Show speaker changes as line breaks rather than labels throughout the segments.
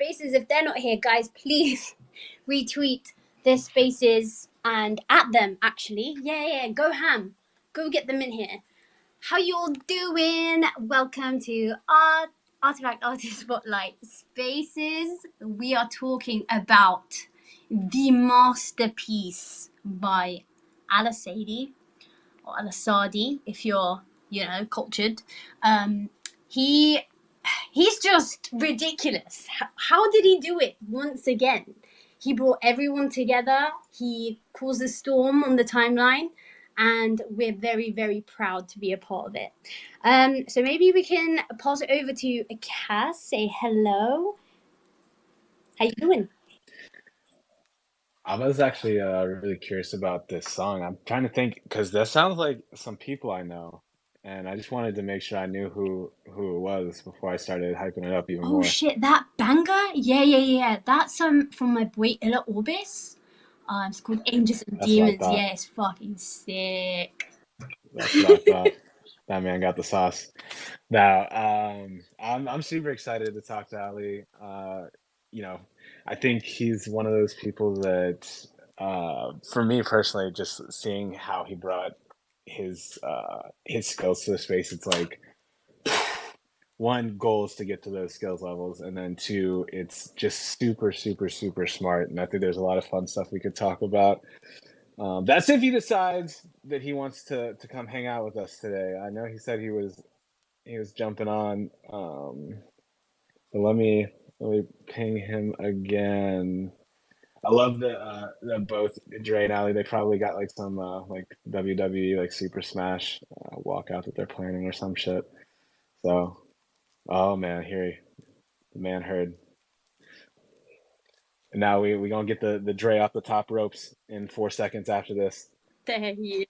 Spaces. If they're not here, guys, please retweet their Spaces and at them, actually. Yeah, go ham. Go get them in here. How you all doing? Welcome to our Artifact Artist Spotlight Spaces. We are talking about the masterpiece by Aalasady, or Aalasady, if you're, cultured. He's just ridiculous. How did he do it once again? He brought everyone together. He caused a storm on the timeline, and we're very, very proud to be a part of it. So maybe we can pass it over to Cass. Say hello. How you doing?
I was actually really curious about this song. I'm trying to think because that sounds like some people I know, and I just wanted to make sure I knew who it was before I started hyping it up even
Oh
more.
shit, that banger? Yeah. That's from my boy Illa Orbis. It's called Angels and
That's what I
Demons.
thought.
Yeah, it's fucking sick.
That's what I thought. That man got the sauce. Now, I'm super excited to talk to Ali. I think he's one of those people that, for me personally, just seeing how he brought his skills to the space, it's like one goal is to get to those skills levels, and then two, it's just super, super, super smart. And I think there's a lot of fun stuff we could talk about. That's if he decides that he wants to come hang out with us today. I know he said he was jumping on. But let me ping him again. I love that both Dre and Ali, they probably got like some like WWE like Super Smash walkout that they're planning or some shit. So, oh man, the man heard. And now we gonna get the Dre off the top ropes in 4 seconds after this.
There he is.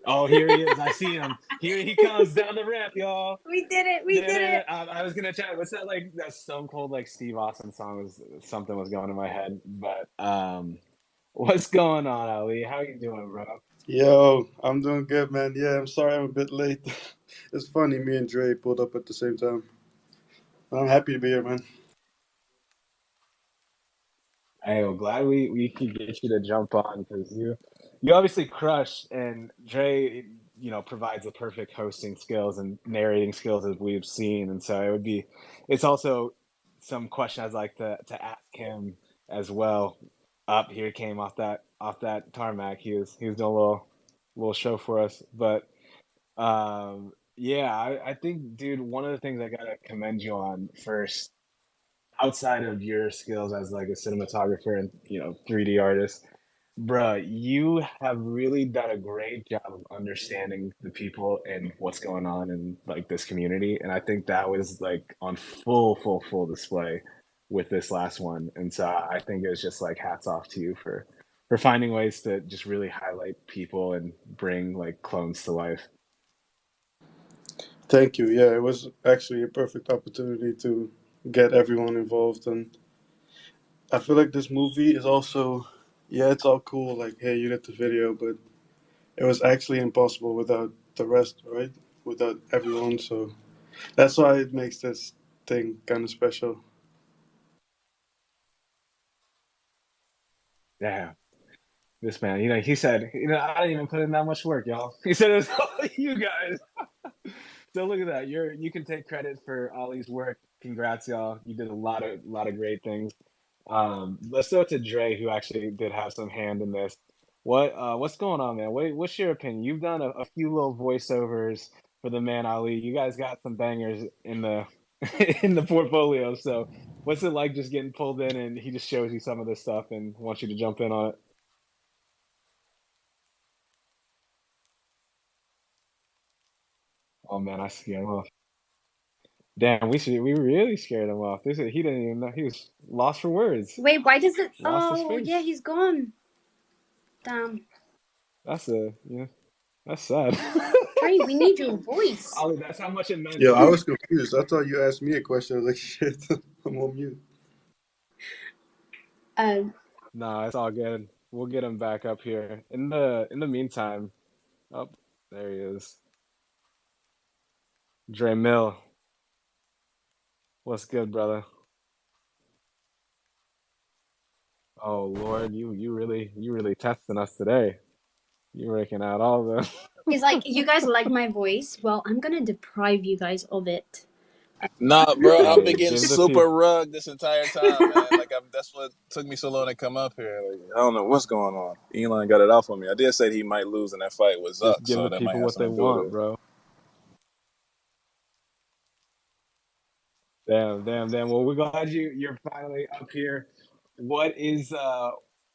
Oh, here he is. I see him. Here he comes down the ramp, y'all.
We did it.
I was gonna chat. What's that like? That Stone Cold like Steve Austin song something was going in my head. But what's going on, Ali? How you doing, bro?
Yo, I'm doing good, man. Yeah, I'm sorry I'm a bit late. It's funny, me and Dre pulled up at the same time. I'm happy to be here, man.
Hey, well, glad we could get you to jump on because you obviously crush, and Dre, provides the perfect hosting skills and narrating skills as we've seen, and so it's also some question I'd like to ask him as well. Up here came off that tarmac. He was doing a little show for us, but yeah, I think, dude, one of the things I gotta commend you on first, outside of your skills as like a cinematographer and 3D artist, bruh, you have really done a great job of understanding the people and what's going on in like this community, and I think that was like on full display with this last one. And so I think it was just like hats off to you for finding ways to just really highlight people and bring like clones to life.
Thank you. Yeah, it was actually a perfect opportunity to get everyone involved. And I feel like this movie is also, yeah, it's all cool. Like, hey, you did the video, but it was actually impossible without the rest, right? Without everyone. So that's why it makes this thing kind of special.
Yeah. This man, he said, I didn't even put in that much work, y'all. He said it was all you guys. So look at that. You can take credit for Ollie's work. Congrats, y'all. You did a lot of great things. Let's go to Dre, who actually did have some hand in this. What's going on, man? What's your opinion? You've done a few little voiceovers for the man Ali. You guys got some bangers in the in the portfolio. So what's it like just getting pulled in and he just shows you some of this stuff and wants you to jump in on it? Oh man, I scared him off. Damn, we really scared him off. He didn't even know, he was lost for words.
Wait, why does it?
Lost his
Oh,
face.
yeah, he's gone. Damn.
That's that's sad.
Dre, we need your voice.
Ollie, that's how much it meant.
Yo, I was confused. I thought you asked me a question. I was like, shit, I'm on mute.
No, it's all good. We'll get him back up here. In the meantime, oh, there he is. DreMilly, what's good, brother? Oh Lord, you really testing us today. You're working out all the.
It's like, you guys like my voice? Well, I'm gonna deprive you guys of it.
Nah, bro, I've been
Hey,
getting
give the
super
people.
rug this entire time, man. Like that's what took me so long to come up here. Like, I don't know what's going on. Elon got it off on me. I did say he might lose in that fight with
Just
Zuck,
give
so
the
that might
people
have
what they
something to do with
want,
it.
bro. Damn. Well, we're glad you're finally up here. What is uh,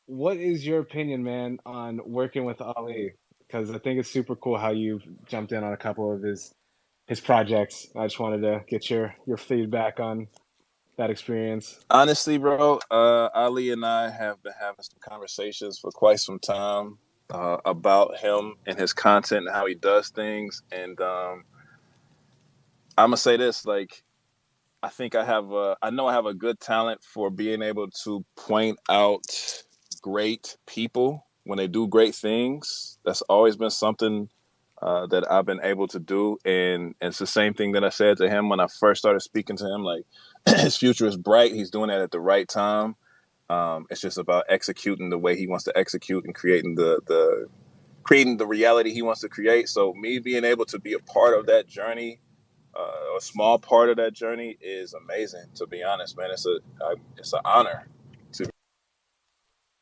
what is your opinion, man, on working with Ali? Because I think it's super cool how you've jumped in on a couple of his projects. I just wanted to get your feedback on that experience.
Honestly, bro, Ali and I have been having some conversations for quite some time about him and his content and how he does things. And I'm gonna say this, like, I think I know I have a good talent for being able to point out great people when they do great things. That's always been something that I've been able to do, and it's the same thing that I said to him when I first started speaking to him. Like, his future is bright. He's doing that at the right time. It's just about executing the way he wants to execute and creating the reality he wants to create. So me being able to be a part of that journey, a small part of that journey, is amazing. To be honest, man, it's an honor to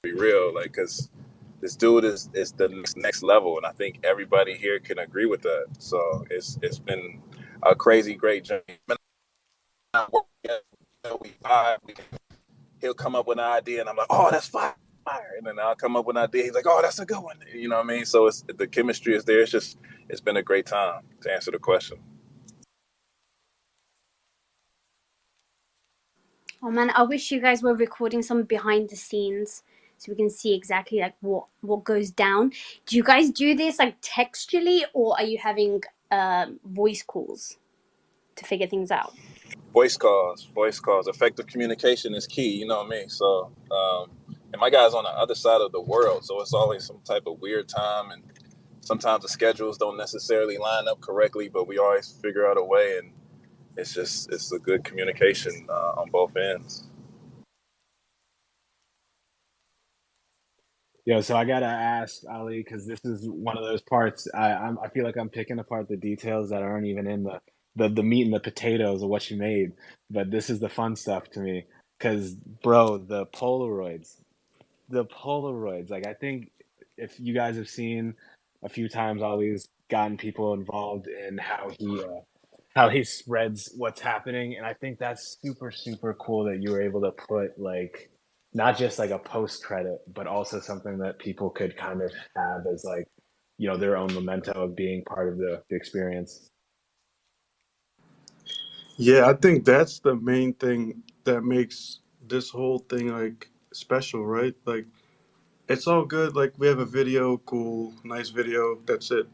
be real. Like, because this dude is the next level, and I think everybody here can agree with that. So it's been a crazy great journey. We vibe. He'll come up with an idea, and I'm like, oh, that's fire. And then I'll come up with an idea. He's like, oh, that's a good one. You know what I mean? So the chemistry is there. It's been a great time, to answer the question.
Oh man, I wish you guys were recording some behind the scenes so we can see exactly like what goes down. Do you guys do this like textually, or are you having voice calls to figure things out?
Voice calls. Effective communication is key. You know what I mean? So, and my guy's on the other side of the world, so it's always some type of weird time, and sometimes the schedules don't necessarily line up correctly, but we always figure out a way, and it's a good communication on both ends.
Yo, so I gotta ask Ali because this is one of those parts. I feel like I'm picking apart the details that aren't even in the meat and the potatoes of what you made. But this is the fun stuff to me because, bro, the Polaroids. Like, I think if you guys have seen a few times, Ali's gotten people involved in how he spreads what's happening, and I think that's super cool that you were able to put like not just like a post credit, but also something that people could kind of have as like their own memento of being part of the experience.
Yeah, I think that's the main thing that makes this whole thing like special, right? Like it's all good. Like we have a video, cool, nice video. That's it.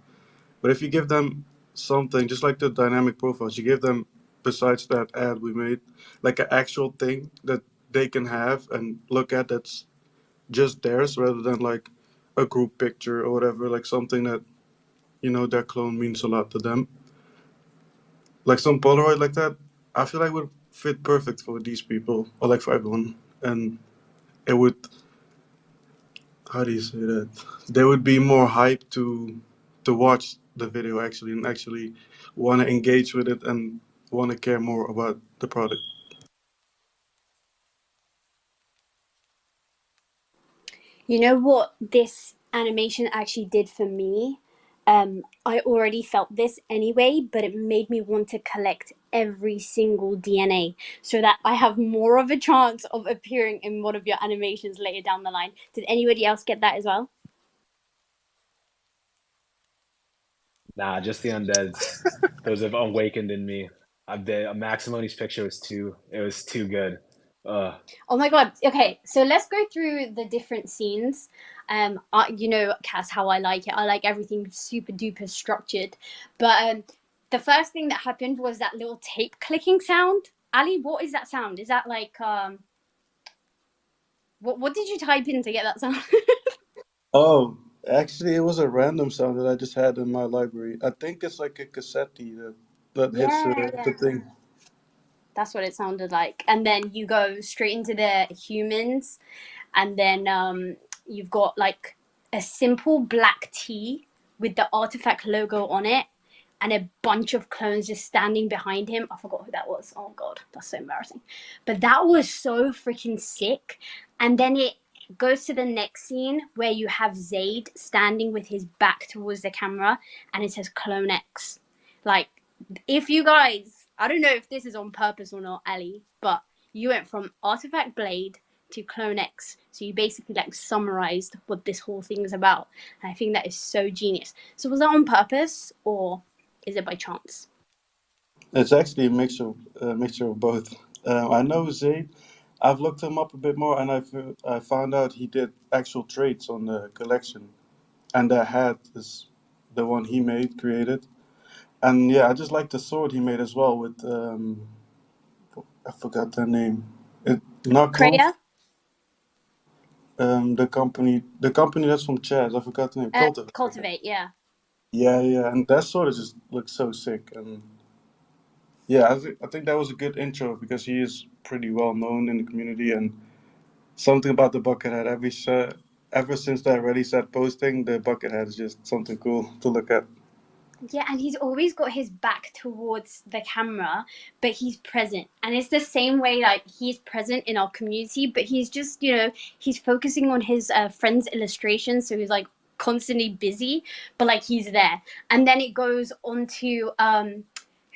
But if you give them something, just like the dynamic profiles, you give them besides that ad we made, like an actual thing that they can have and look at that's just theirs rather than like a group picture or whatever, like something that their clone means a lot to them. Like some Polaroid like that, I feel like would fit perfect for these people or like for everyone, and it would, how do you say that? They would be more hyped to watch the video actually and actually want to engage with it and want to care more about the product.
You know what this animation actually did for me? I already felt this anyway, but it made me want to collect every single DNA so that I have more of a chance of appearing in one of your animations later down the line. Did anybody else get that as well?
Nah, just the undeads. Those have awakened in me. The Maximoni's picture was too good.
Oh my god. Okay, so let's go through the different scenes. Cass, how I like it. I like everything super duper structured. But the first thing that happened was that little tape clicking sound. Ali, what is that sound? Is that like what did you type in to get that sound?
Oh, actually, it was a random sound that I just had in my library. I think it's like a cassette that hits
Yeah, yeah.
the thing.
That's what it sounded like. And then you go straight into the humans, and then you've got like a simple black tee with the artifact logo on it, and a bunch of clones just standing behind him. I forgot who that was. Oh god, that's so embarrassing. But that was so freaking sick. And then it goes to the next scene where you have Zayd standing with his back towards the camera, and it says CloneX. Like, if you guys, I don't know if this is on purpose or not, Ali, but you went from Artifact Blade to CloneX. So you basically like summarized what this whole thing is about. And I think that is so genius. So was that on purpose, or is it by chance?
It's actually a mixture of both. I know Zayd. I've looked him up a bit more, and I found out he did actual traits on the collection, and that hat is the one he created. And yeah, I just like the sword he made as well with I forgot the name. Not Clone.
Kreia?
The company that's from Chaz. I forgot the name. Cultivate.
Cultivate, yeah.
Yeah, and that sword just looks so sick. And yeah, I think that was a good intro because he is pretty well known in the community, and something about the bucket hat. Ever since that Ready Set posting, the bucket hat is just something cool to look at.
Yeah, and he's always got his back towards the camera, but he's present. And it's the same way, like, he's present in our community, but he's just, he's focusing on his friend's illustrations, so he's, like, constantly busy, but, like, he's there. And then it goes on to,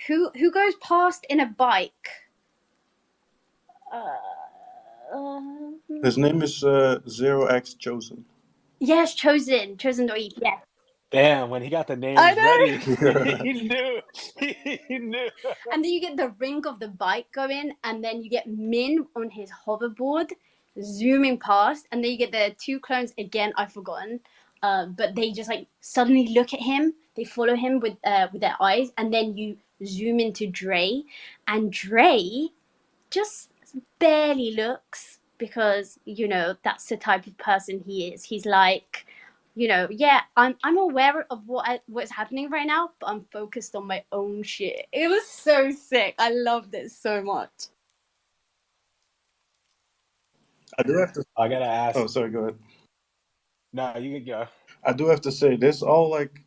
who goes past in a bike?
His name is Zero X Chosen.
Yes, Chosen.eth, yeah.
Damn, when he got the names
I know.
ready, he knew. He knew.
And then you get the ring of the bike going, and then you get Min on his hoverboard zooming past, and then you get the two clones again. I've forgotten, but they just like suddenly look at him. They follow him with their eyes, and then you zoom into Dre, and Dre just barely looks because that's the type of person he is. He's like, yeah, I'm aware of what's happening right now, but I'm focused on my own shit. It was so sick. I loved it so much.
I do have to.
I gotta ask.
Oh, sorry. Go ahead.
No, you can go.
I do have to say this all like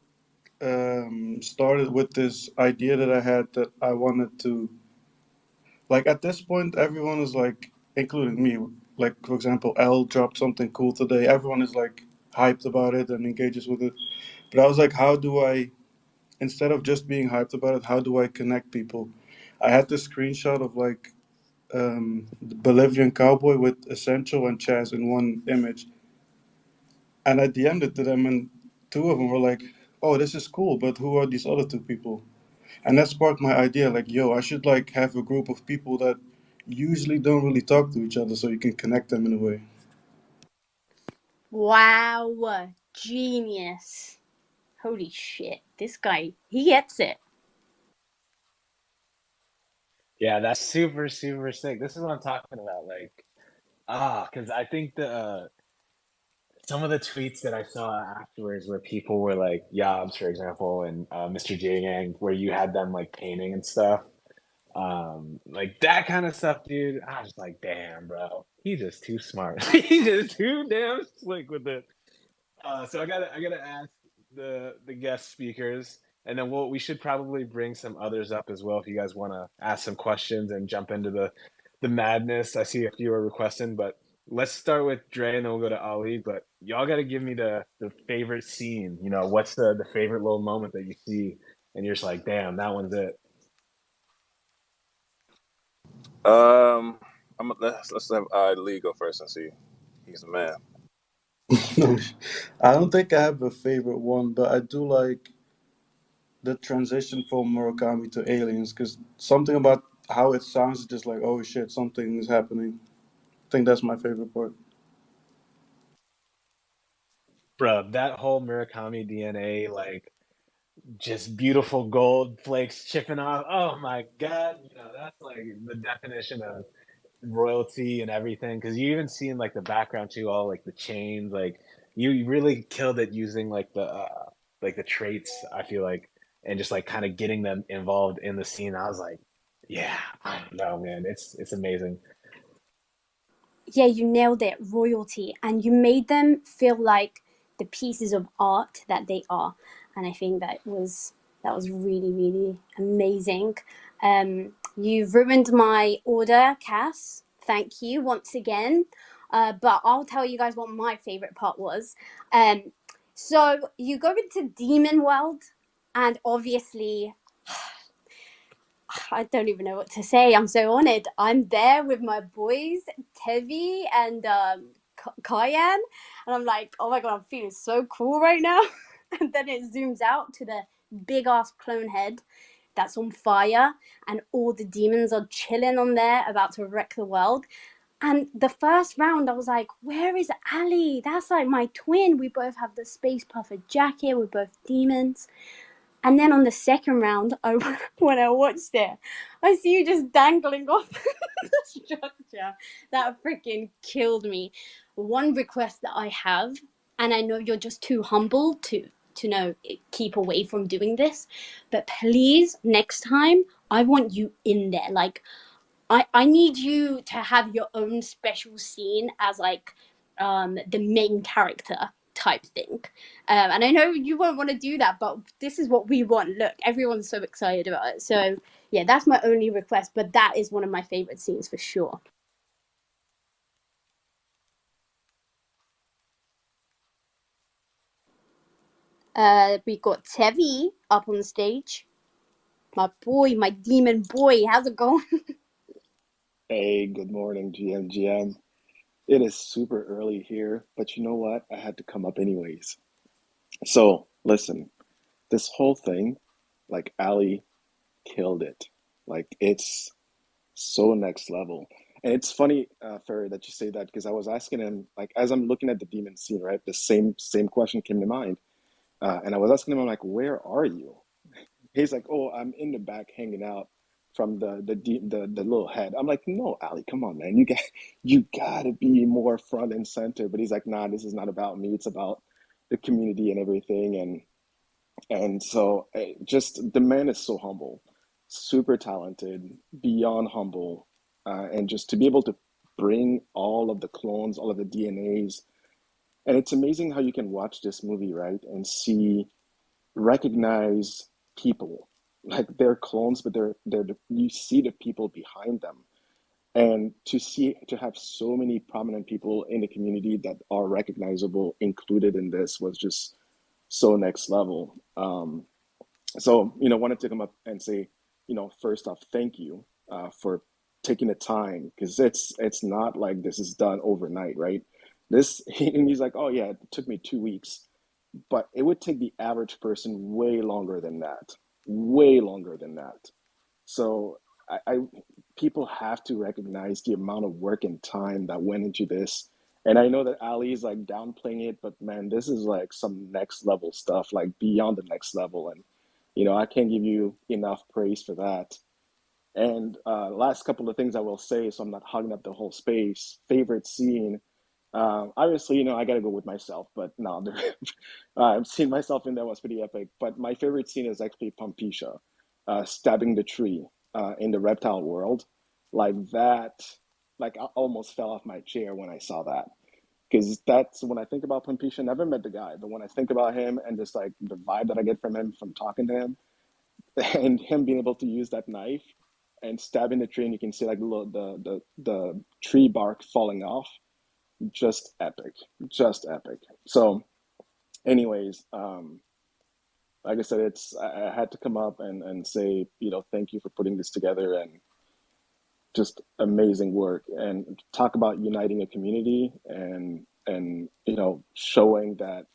started with this idea that I had that I wanted to, like, at this point everyone is like, including me, like for example L dropped something cool today, everyone is like hyped about it and engages with it, but I was like, how do I, instead of just being hyped about it, how do I connect people? I had this screenshot of like the Bolivian cowboy with Essential and Chaz in one image, and I DM'd it to them, and two of them were like, oh, this is cool, but who are these other two people? And that sparked my idea, like, yo, I should like have a group of people that usually don't really talk to each other, so you can connect them in a way.
Wow, genius. Holy shit, this guy, he gets it.
Yeah, that's super, super sick. This is what I'm talking about. Like, because I think some of the tweets that I saw afterwards where people were like, Yobs, for example, and Mr. J Gang, where you had them like painting and stuff. Like that kind of stuff, dude. I was like, damn, bro. He's just too smart. He's just too damn slick with it. So I gotta ask the guest speakers, and then we should probably bring some others up as well if you guys want to ask some questions and jump into the madness. I see a few are requesting, but let's start with Dre and then we'll go to Ali. But y'all got to give me the favorite scene. What's the favorite little moment that you see, and you're just like, damn, that one's it.
Let's have Ali go first and see. He's the man.
No, I don't think I have a favorite one, but I do like the transition from Murakami to Aliens, because something about how it sounds is just like, oh shit, something is happening. I think that's my favorite part.
Bro, that whole Murakami DNA, like just beautiful gold flakes chipping off. Oh my god, that's like the definition of royalty and everything. Because you even see in like the background too, all like the chains, like you really killed it using like the traits. I feel like, and just like kind of getting them involved in the scene. I was like, Yeah, no, man, it's amazing.
Yeah, you nailed it, royalty, and you made them feel like the pieces of art that they are. And I think that was really, really amazing. You've ruined my order, Cass. Thank you once again. But I'll tell you guys what my favorite part was. So you go into Demon World, and obviously I don't even know what to say. I'm so honored. I'm there with my boys, Tevi and Kyan, and I'm like, oh my god, I'm feeling so cool right now. And then it zooms out to the big ass clone head that's on fire, and all the demons are chilling on there, about to wreck the world. And the first round, I was like, where is Ali? That's like my twin. We both have the space puffer jacket. We're both demons. And then on the second round, when I watched it, I see you just dangling off the structure. That freaking killed me. One request that I have, and I know you're just too humble to know keep away from doing this, but please next time I want you in there. Like I need you to have your own special scene as like the main character type thing. And I know you won't want to do that, but this is what we want. Look, everyone's so excited about it. So yeah, that's my only request, but that is one of my favorite scenes for sure. We got Tevi up on the stage. My boy, my demon boy. How's it going?
Hey, good morning, GM. It is super early here, but you know what? I had to come up anyways. So, listen, this whole thing, like Ali killed it. Like it's so next level. And it's funny, Ferry, that you say that because I was asking him, like, as I'm looking at the demon scene, right? The same question came to mind, and I was asking him, I'm like, where are you? He's like, "Oh, I'm in the back hanging out from the little head." I'm like, "No, Ali, come on, man. You gotta be more front and center." But he's like, "Nah, this is not about me. It's about the community and everything." And so just the man is so humble, super talented, beyond humble, and just to be able to bring all of the clones, all of the DNAs, and it's amazing how you can watch this movie, right, and recognize people like they're clones, but you see the people behind them, and to have so many prominent people in the community that are recognizable included in this was just so next level. So wanted to come up and say, first off, thank you for taking the time, because it's not like this is done overnight, right? This and he's like, oh yeah, it took me 2 weeks, but it would take the average person way longer than that, way longer than that. So I people have to recognize the amount of work and time that went into this. And I know that Ali is like downplaying it, but man, this is like some next level stuff, like beyond the next level. And I can't give you enough praise for that. And last couple of things I will say, so I'm not hogging up the whole space. Favorite scene, obviously, I got to go with myself, but no, seeing myself in there was pretty epic. But my favorite scene is actually Pompisha stabbing the tree in the reptile world. Like that, like I almost fell off my chair when I saw that. Because that's when I think about Pompisha, never met the guy, but when I think about him and just like the vibe that I get from him from talking to him, and him being able to use that knife and stabbing the tree, and you can see like the tree bark falling off, just epic, just epic. So anyways, like I said, I had to come up and say, thank you for putting this together, and just amazing work, and talk about uniting a community, and showing that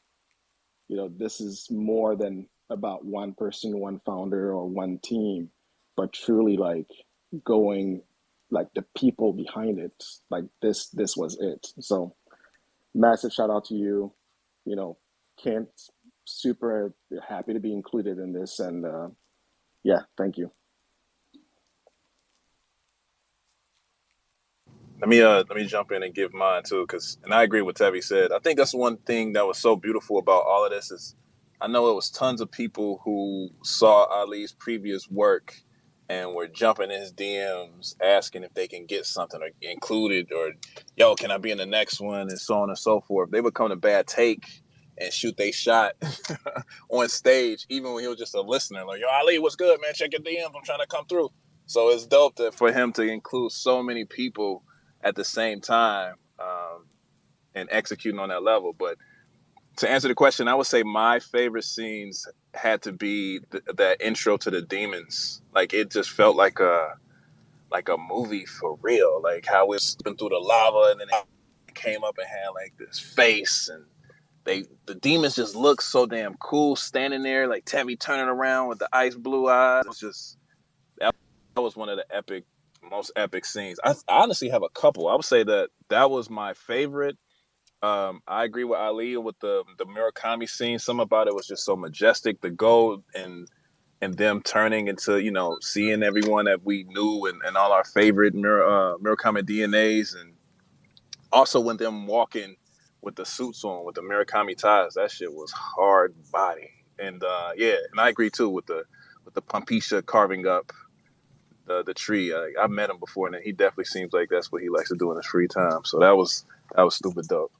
this is more than about one person, one founder, or one team, but truly like going like the people behind it, like this was it. So massive shout out to you. You know, can't super happy to be included in this, and yeah, thank you.
Let me jump in and give mine too, and I agree with Tevi said. I think that's one thing that was so beautiful about all of this is I know it was tons of people who saw Ali's previous work and were jumping in his DMs asking if they can get something or included, or yo, can I be in the next one, and so on and so forth. They would come to Bad Take and shoot they shot on stage, even when he was just a listener. Like, yo, Ali, what's good, man? Check your DMs. I'm trying to come through. So it's dope for him to include so many people at the same time, and executing on that level. But to answer the question, I would say my favorite scenes had to be that intro to the demons. Like, it just felt like a movie for real. Like how it's slipping through the lava, and then it came up and had like this face, and the demons just look so damn cool standing there, like Temmie turning around with the ice blue eyes. It's just, that was one of the most epic scenes. I honestly have a couple. I would say that was my favorite. I agree with Ali with the Murakami scene. Something about it was just so majestic. The gold and them turning into, seeing everyone that we knew, and all our favorite Murakami DNAs, and also when them walking with the suits on with the Murakami ties, that shit was hard body. And and I agree too with the Pampisha carving up the tree. I've met him before, and he definitely seems like that's what he likes to do in his free time. So that was stupid dope.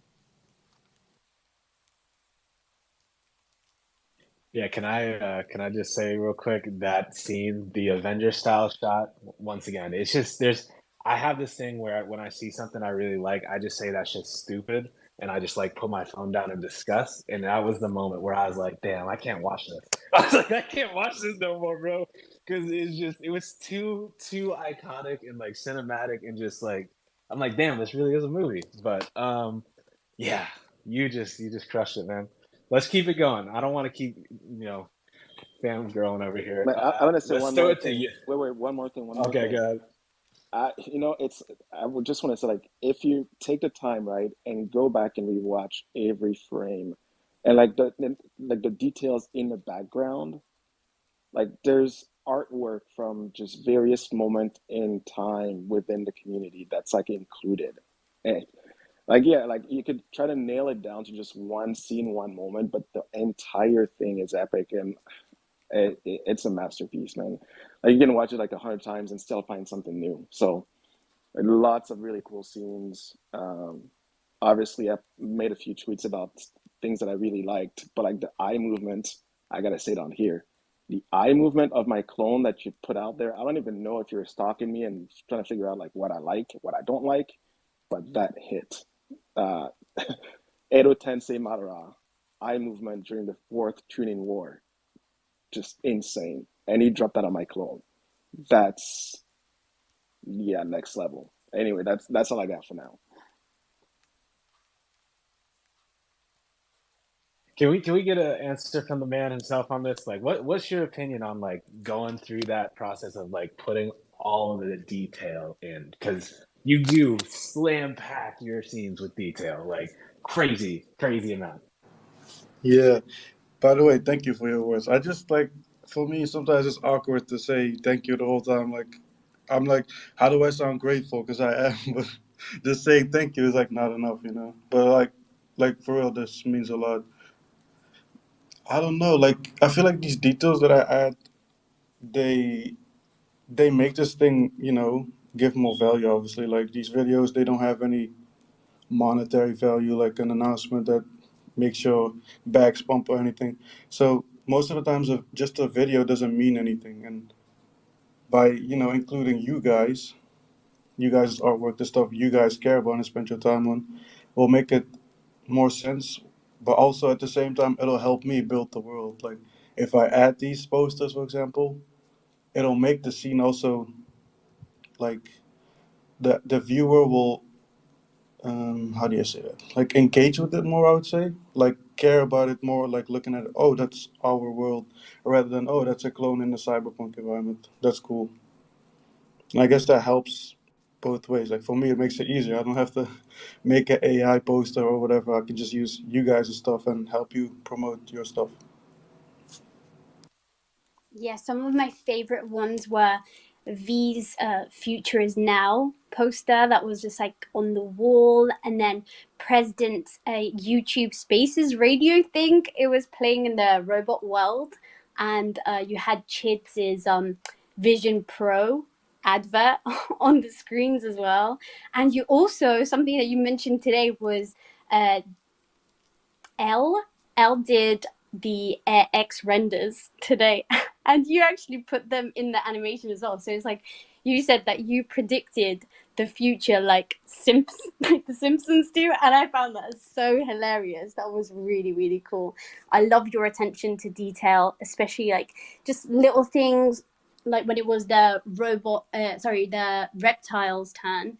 Yeah, can I just say real quick that scene, the Avenger style shot, once again, it's just I have this thing where when I see something I really like, I just say that shit's stupid, and I just like put my phone down in disgust. And that was the moment where I was like, damn, I can't watch this. I was like, I can't watch this no more, bro. Because it was too iconic and like cinematic, and just like, I'm like, damn, this really is a movie. But yeah, you just crushed it, man. Let's keep it going. I don't want to keep, fangirling over here.
But I want to say
Let's
one
throw
more
it to
thing.
you.
Wait, one more thing, one more
Okay,
thing.
go ahead.
I would just want to say, like, if you take the time, right, and go back and rewatch every frame, and like the details in the background, like there's artwork from just various moments in time within the community that's like included. And like, yeah, like you could try to nail it down to just one scene, one moment, but the entire thing is epic, and it's a masterpiece, man. Like you can watch it like 100 times and still find something new. So lots of really cool scenes. Obviously, I made a few tweets about things that I really liked, but like the eye movement, I gotta say it on here. The eye movement of my clone that you put out there, I don't even know if you're stalking me and trying to figure out like what I like, what I don't like, but that hit. Uh, Edo Tensei Madara, eye movement during the fourth Chunin War, just insane. And he dropped that on my clone. That's, yeah, next level. Anyway, that's all I got for now.
Can we get an answer from the man himself on this? Like, what's your opinion on like going through that process of like putting all of the detail in? Because you do slam pack your scenes with detail, like crazy amount.
Yeah. By the way, thank you for your words. I just like, for me, sometimes it's awkward to say thank you the whole time. Like, I'm like, how do I sound grateful? Because I am, but just saying thank you is like not enough, you know. But like for real, this means a lot. I don't know. Like, I feel like these details that I add, they they make this thing, give more value. Obviously, like these videos, they don't have any monetary value, like an announcement that makes your bags pump or anything. So most of the times, just a video doesn't mean anything. And by including you guys' artwork, the stuff you guys care about and spend your time on, will make it more sense. But also at the same time, it'll help me build the world. Like if I add these posters, for example, it'll make the scene also like the viewer will how do you say that? Like engage with it more, I would say. Like care about it more, like looking at it, oh, that's our world, rather than oh, that's a clone in the cyberpunk environment. That's cool. And I guess that helps both ways. Like for me, it makes it easier. I don't have to make an AI poster or whatever. I can just use you guys' stuff and help you promote your stuff.
Yeah, some of my favorite ones were V's Future is Now poster that was just like on the wall, and then President's YouTube Spaces radio thing. It was playing in the robot world, and you had Chids's Vision Pro advert on the screens as well. And you also, something that you mentioned today was L did the X renders today, and you actually put them in the animation as well. So it's like you said that you predicted the future like like the Simpsons do, and I found that so hilarious. That was really, really cool. I love your attention to detail, especially like just little things like when it was the the reptile's turn.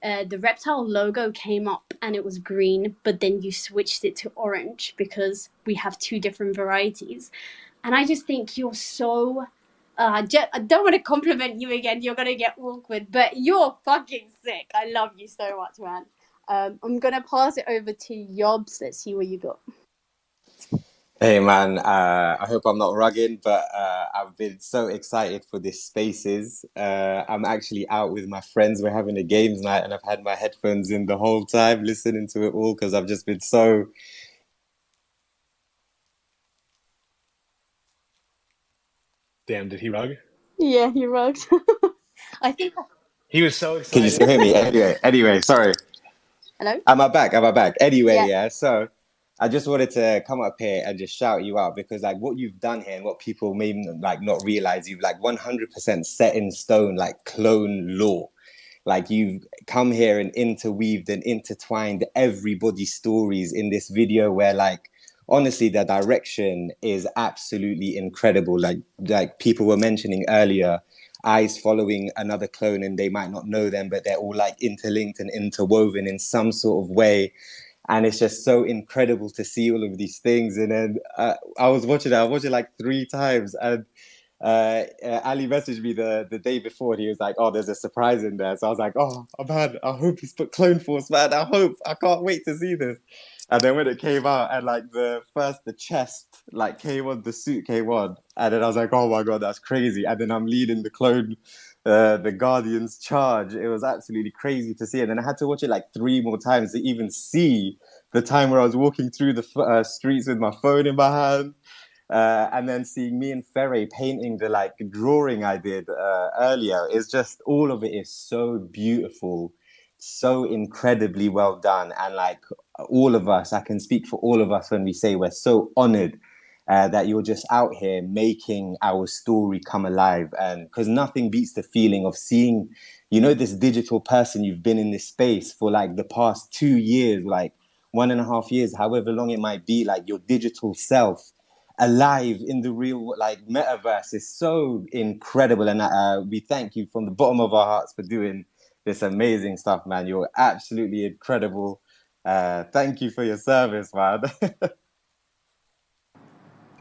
The reptile logo came up and it was green, but then you switched it to orange because we have two different varieties. And I just think you're so. I don't want to compliment you again. You're gonna get awkward, but you're fucking sick. I love you so much, man. I'm gonna pass it over to Yobs. Let's see what you got.
Hey man, I hope I'm not rugged, but I've been so excited for this Spaces. I'm actually out with my friends. We're having a games night, and I've had my headphones in the whole time listening to it all because I've just been so.
Damn, did he rug?
Yeah, he rugged. I think.
He was so
Can you still
excited.
hear me? Anyway, sorry.
Hello?
Am I back? Anyway,
Yeah.
yeah. So I just wanted to come up here and just shout you out because like what you've done here and what people may like not realize, you've like 100% set in stone like clone law. Like you've come here and interweaved and intertwined everybody's stories in this video where like honestly the direction is absolutely incredible. Like people were mentioning earlier, eyes following another clone and they might not know them, but they're all like interlinked and interwoven in some sort of way. And it's just so incredible to see all of these things. And then I watched it like 3 times, and Ali messaged me the day before, and he was like, "Oh, there's a surprise in there." So I was like, "Oh, man, I hope he's put Clone Force, man. I can't wait to see this." And then when it came out, and like the chest like came on, the suit came on, and then I was like, "Oh my god, that's crazy!" And then I'm leading the clone, the Guardians charge. It was absolutely crazy to see, and then I had to watch it like 3 more times to even see the time where I was walking through the streets with my phone in my hand. And then seeing me and Ferre painting the like drawing I did earlier, is just all of it is so beautiful, so incredibly well done. And like all of us, I can speak for all of us when we say we're so honored that you're just out here making our story come alive. And because nothing beats the feeling of seeing, this digital person you've been in this space for like the past 2 years, like 1.5 years, however long it might be, like your digital self alive in the real like metaverse is so incredible. And we thank you from the bottom of our hearts for doing this amazing stuff, man. You're absolutely incredible. Thank you for your service, man.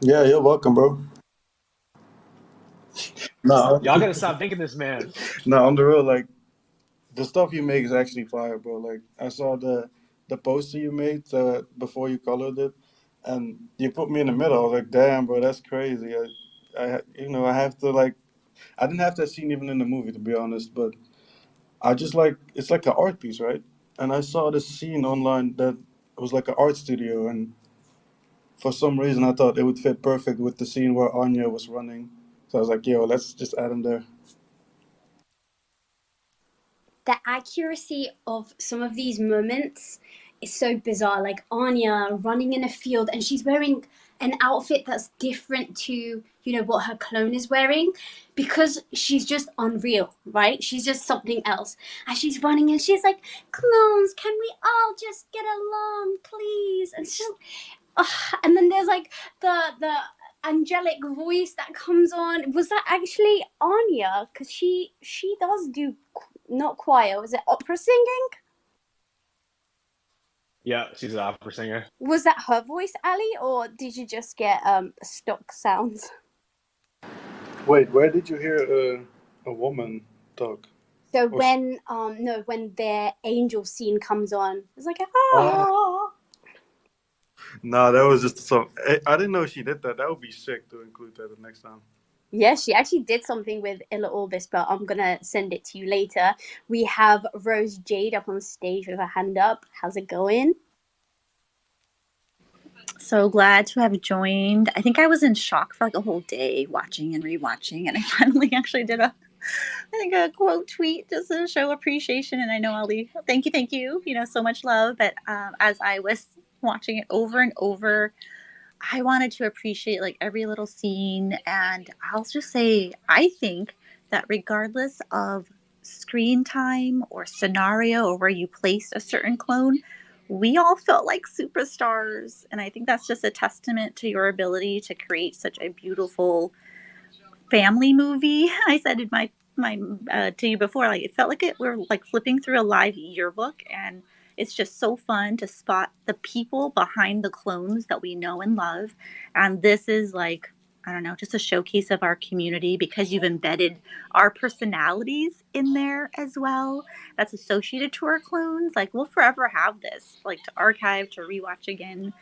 Yeah, you're welcome, bro. No,
Y'all gotta stop thinking this man.
no, on the real, like the stuff you make is actually fire, bro. Like I saw the poster you made before you colored it, and you put me in the middle. I was like, damn, bro, that's crazy. I have to like, I didn't have that scene even in the movie, to be honest, but I just like it's like an art piece, right? And I saw this scene online that was like an art studio, and for some reason I thought it would fit perfect with the scene where Anya was running. So I was like, yo, let's just add him there.
The accuracy of some of these moments is so bizarre. Like Anya running in a field and she's wearing an outfit that's different to what her clone is wearing, because she's just unreal, right? She's just something else, and she's running and she's like, "Clones, can we all just get along, please?" And she's and then there's like the angelic voice that comes on. Was that actually Anya? Because she does do not choir. Was it opera singing?
Yeah, she's an opera singer.
Was that her voice, Ali, or did you just get stock sounds?
Wait, where did you hear a woman talk?
So
Or
when when their angel scene comes on, it's like
no, that was just a song. I didn't know she did that. That would be sick to include that the next time.
Yeah, she actually did something with Illa Orbis, but I'm gonna send it to you later. We have Rose Jade up on stage with her hand up. How's it going?
So glad to have joined. I think I was in shock for like a whole day watching and rewatching, and I finally actually did a quote tweet just to show appreciation. And I know Ali, thank you, so much love. But as I was watching it over and over, I wanted to appreciate like every little scene. And I'll just say, I think that regardless of screen time or scenario or where you placed a certain clone, we all felt like superstars. And I think that's just a testament to your ability to create such a beautiful family movie. I said in my to you before, like it felt like we're like flipping through a live yearbook, and it's just so fun to spot the people behind the clones that we know and love. And this is like, I don't know, just a showcase of our community because you've embedded our personalities in there as well. That's associated to our clones. Like we'll forever have this, like to archive, to rewatch again.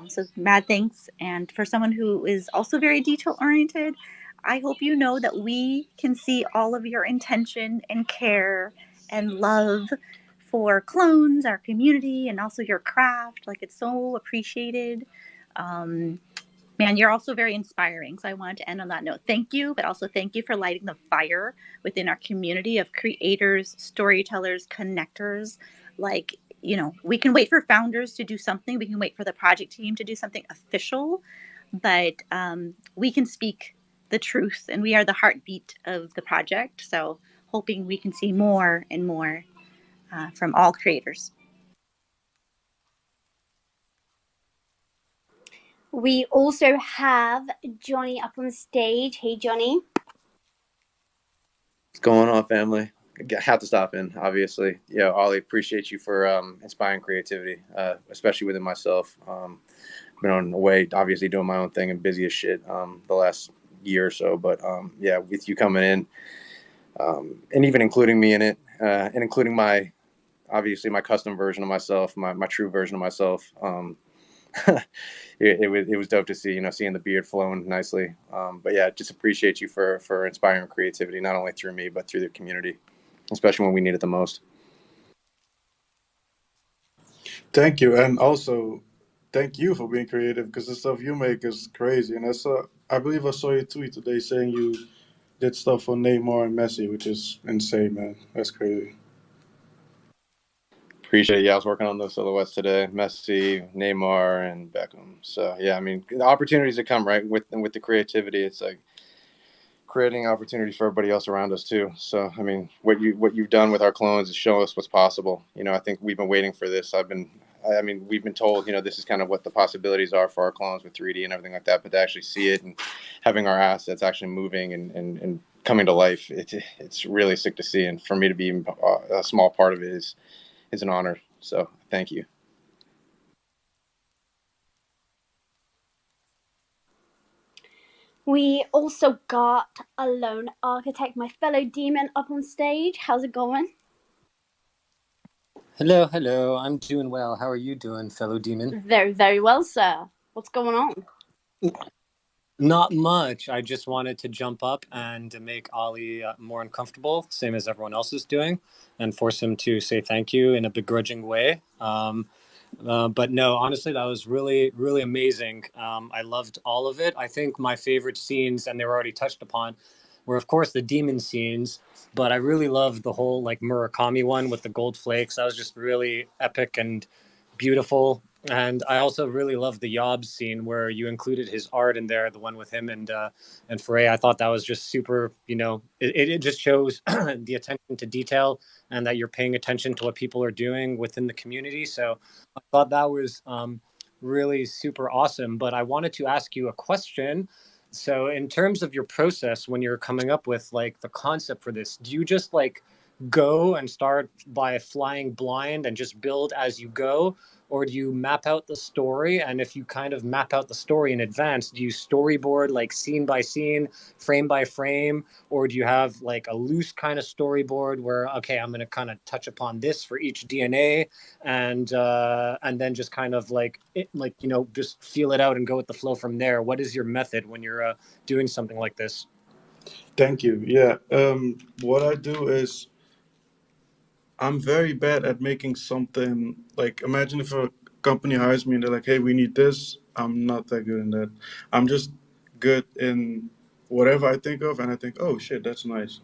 So mad thanks. And for someone who is also very detail oriented, I hope you know that we can see all of your intention and care and love for clones, our community, and also your craft. Like it's so appreciated. Man, you're also very inspiring. So I wanted to end on that note. Thank you, but also thank you for lighting the fire within our community of creators, storytellers, connectors. Like, we can wait for founders to do something. We can wait for the project team to do something official, but we can speak the truth, and we are the heartbeat of the project. So hoping we can see more and more from all creators.
We also have Johnny up on stage. Hey, Johnny.
What's going on, family? I have to stop in, obviously. Yeah, Ollie, appreciate you for inspiring creativity, especially within myself. Been on the way, obviously doing my own thing and busy as shit the last year or so. But yeah, with you coming in and even including me in it and including my custom version of myself, my true version of myself. It was dope to see, seeing the beard flowing nicely. But yeah, just appreciate you for inspiring creativity, not only through me, but through the community, especially when we need it the most.
Thank you. And also, thank you for being creative because the stuff you make is crazy. And I believe I saw your tweet today saying you did stuff for Neymar and Messi, which is insane, man. That's crazy.
Appreciate it. Yeah, I was working on those silhouettes today, Messi, Neymar, and Beckham. So yeah, I mean, the opportunities that come right with the creativity, it's like creating opportunities for everybody else around us too. So I mean, what you've done with our clones is show us what's possible. I think we've been waiting for this. We've been told, this is kind of what the possibilities are for our clones with 3D and everything like that. But to actually see it and having our assets actually moving and coming to life, it's really sick to see. And for me to be a small part of it is an honor. So thank you.
We also got a lone architect, my fellow demon, up on stage. How's it going?
Hello. I'm doing well. How are you doing, fellow demon?
Very, very well, sir. What's going on?
Not much. I just wanted to jump up and make Ollie more uncomfortable, same as everyone else is doing, and force him to say thank you in a begrudging way. But no, honestly, that was really, really amazing. I loved all of it. I think my favorite scenes, and they were already touched upon, were of course the demon scenes, but I really loved the whole like Murakami one with the gold flakes. That was just really epic and beautiful. And I also really loved the Yobs scene where you included his art in there, the one with him and Frey. I thought that was just super, it just shows the attention to detail and that you're paying attention to what people are doing within the community. So I thought that was really super awesome. But I wanted to ask you a question. So in terms of your process, when you're coming up with like the concept for this, do you just like go and start by flying blind and just build as you go? Or do you map out the story? And if you kind of map out the story in advance, do you storyboard like scene by scene, frame by frame? Or do you have like a loose kind of storyboard where, okay, I'm going to kind of touch upon this for each DNA and then just kind of just feel it out and go with the flow from there? What is your method when you're doing something like this?
Thank you. Yeah. What I do is I'm very bad at making something like imagine if company hires me and they're like, hey, we need this, I'm not that good in that. I'm just good in whatever I think of, and I think, oh shit, that's nice.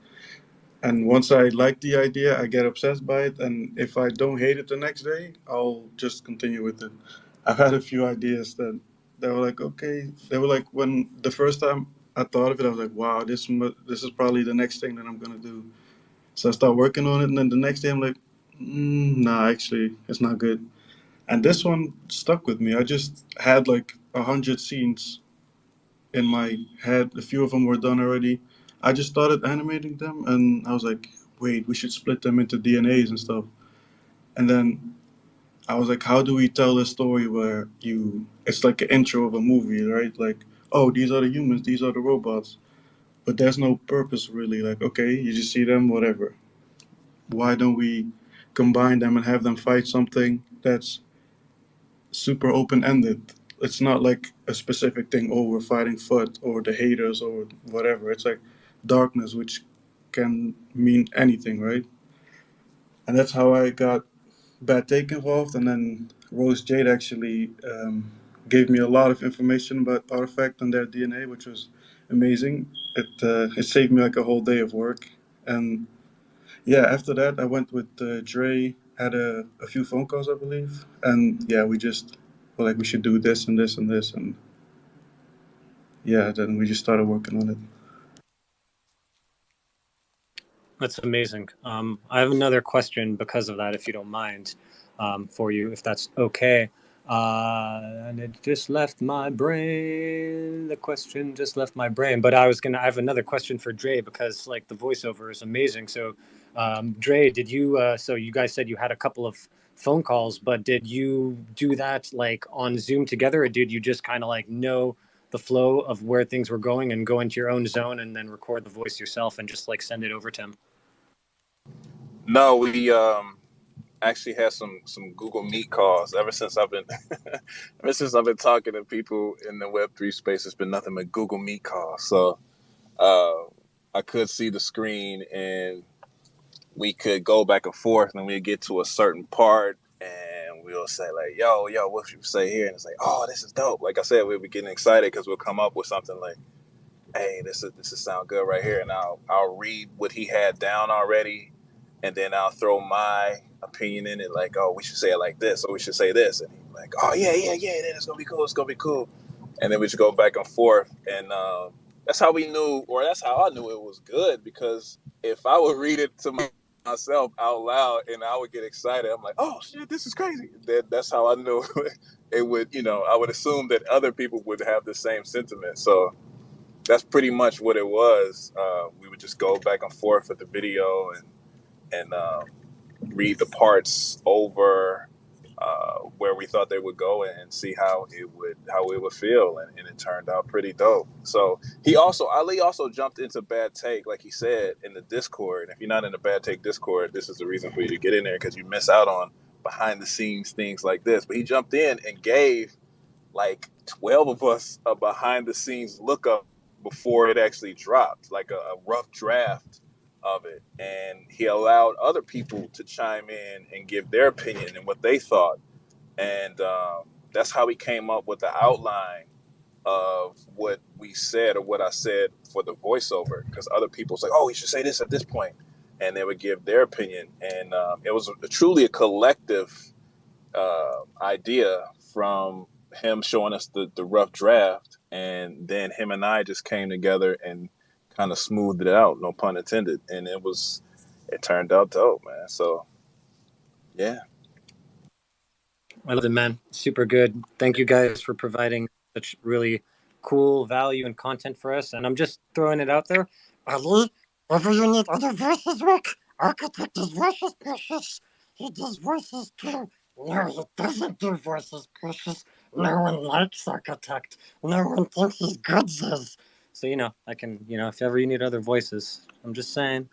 And once I like the idea, I get obsessed by it. And if I don't hate it the next day, I'll just continue with it. I've had a few ideas that they were like, okay. They were like, when the first time I thought of it, I was like, wow, this is probably the next thing that I'm gonna do. So I start working on it, and then the next day I'm like, nah, actually, it's not good. And this one stuck with me. I just had like 100 scenes in my head. A few of them were done already. I just started animating them, and I was like, wait, we should split them into DNAs and stuff. And then I was like, how do we tell a story where it's like an intro of a movie, right? Like, oh, these are the humans, these are the robots. But there's no purpose really. Like, okay, you just see them, whatever. Why don't we combine them and have them fight something that's super open ended? It's not like a specific thing. Oh, we're fighting Foot or the haters or whatever. It's like darkness, which can mean anything, right? And that's how I got Bad Take involved. And then Rose Jade actually gave me a lot of information about Artifact and their DNA, which was amazing. It saved me like a whole day of work. And yeah, after that, I went with Dre, had a few phone calls, I believe. And yeah, we just were like, we should do this and this and this. And yeah, then we just started working on it.
That's amazing. I have another question because of that, if you don't mind, for you, if that's okay. And it just left my brain. The question just left my brain. But I have another question for Dre because like the voiceover is amazing. So, Dre, did you? So you guys said you had a couple of phone calls, but did you do that like on Zoom together, or did you just kind of like know the flow of where things were going and go into your own zone and then record the voice yourself and just like send it over to him?
No, we actually had some Google Meet calls ever since I've been talking to people in the Web3 space. It's been nothing but Google Meet calls. So I could see the screen and we could go back and forth, and we'd get to a certain part and we'll say like, yo, what should we say here? And it's like, oh, this is dope. Like I said, we'll be getting excited because we'll come up with something like, hey, this is sound good right here. And I'll read what he had down already, and then I'll throw my opinion in it, like, oh, we should say it like this, or we should say this. And he's like, oh, yeah, it's gonna be cool. It's gonna be cool. And then we just go back and forth, and that's how we knew, or that's how I knew it was good, because if I would read it to myself out loud and I would get excited, I'm like, oh shit, this is crazy. That's how I knew it would. I would assume that other people would have the same sentiment. So that's pretty much what it was. We would just go back and forth with the video and read the parts over where we thought they would go and see how it would feel, and it turned out pretty dope. So Ali also jumped into Bad Take, like he said, in the Discord. If you're not in the Bad Take Discord, this is the reason for you to get in there, because you miss out on behind the scenes things like this. But he jumped in and gave like 12 of us a behind the scenes lookup before it actually dropped, like a rough draft of it. And he allowed other people to chime in and give their opinion and what they thought. And that's how we came up with the outline of what we said, or what I said for the voiceover, because other people was like, oh, we should say this at this point. And they would give their opinion. And it was truly a collective idea from him showing us the rough draft, and then him and I just came together and kind of smoothed it out, no pun intended, and it turned out dope, man. So yeah,
I love it, man. Super good. Thank you guys for providing such really cool value and content for us. And I'm just throwing it out there. Ali, ever you need other voices work, Architect does voices precious. He does voices too. No, he doesn't do voices precious. No one likes Architect. No one thinks he's good, says. So, I can, if ever you need other voices, I'm just saying.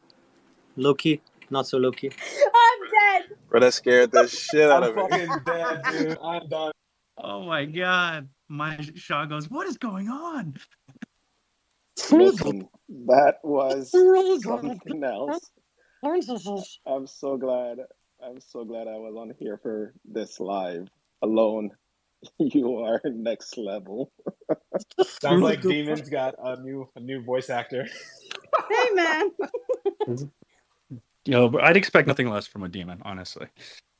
Low key, not so low key.
I'm dead.
bro, that scared the shit out
I'm
of me.
fucking dead, dude. I'm done.
Oh my god. My Shaw goes, what is going on?
Listen, that was something else. I'm so glad I was on here for this live. alone, you are next level.
Sounds like Demon's got a new voice actor.
Hey, man.
I'd expect nothing less from a Demon, honestly.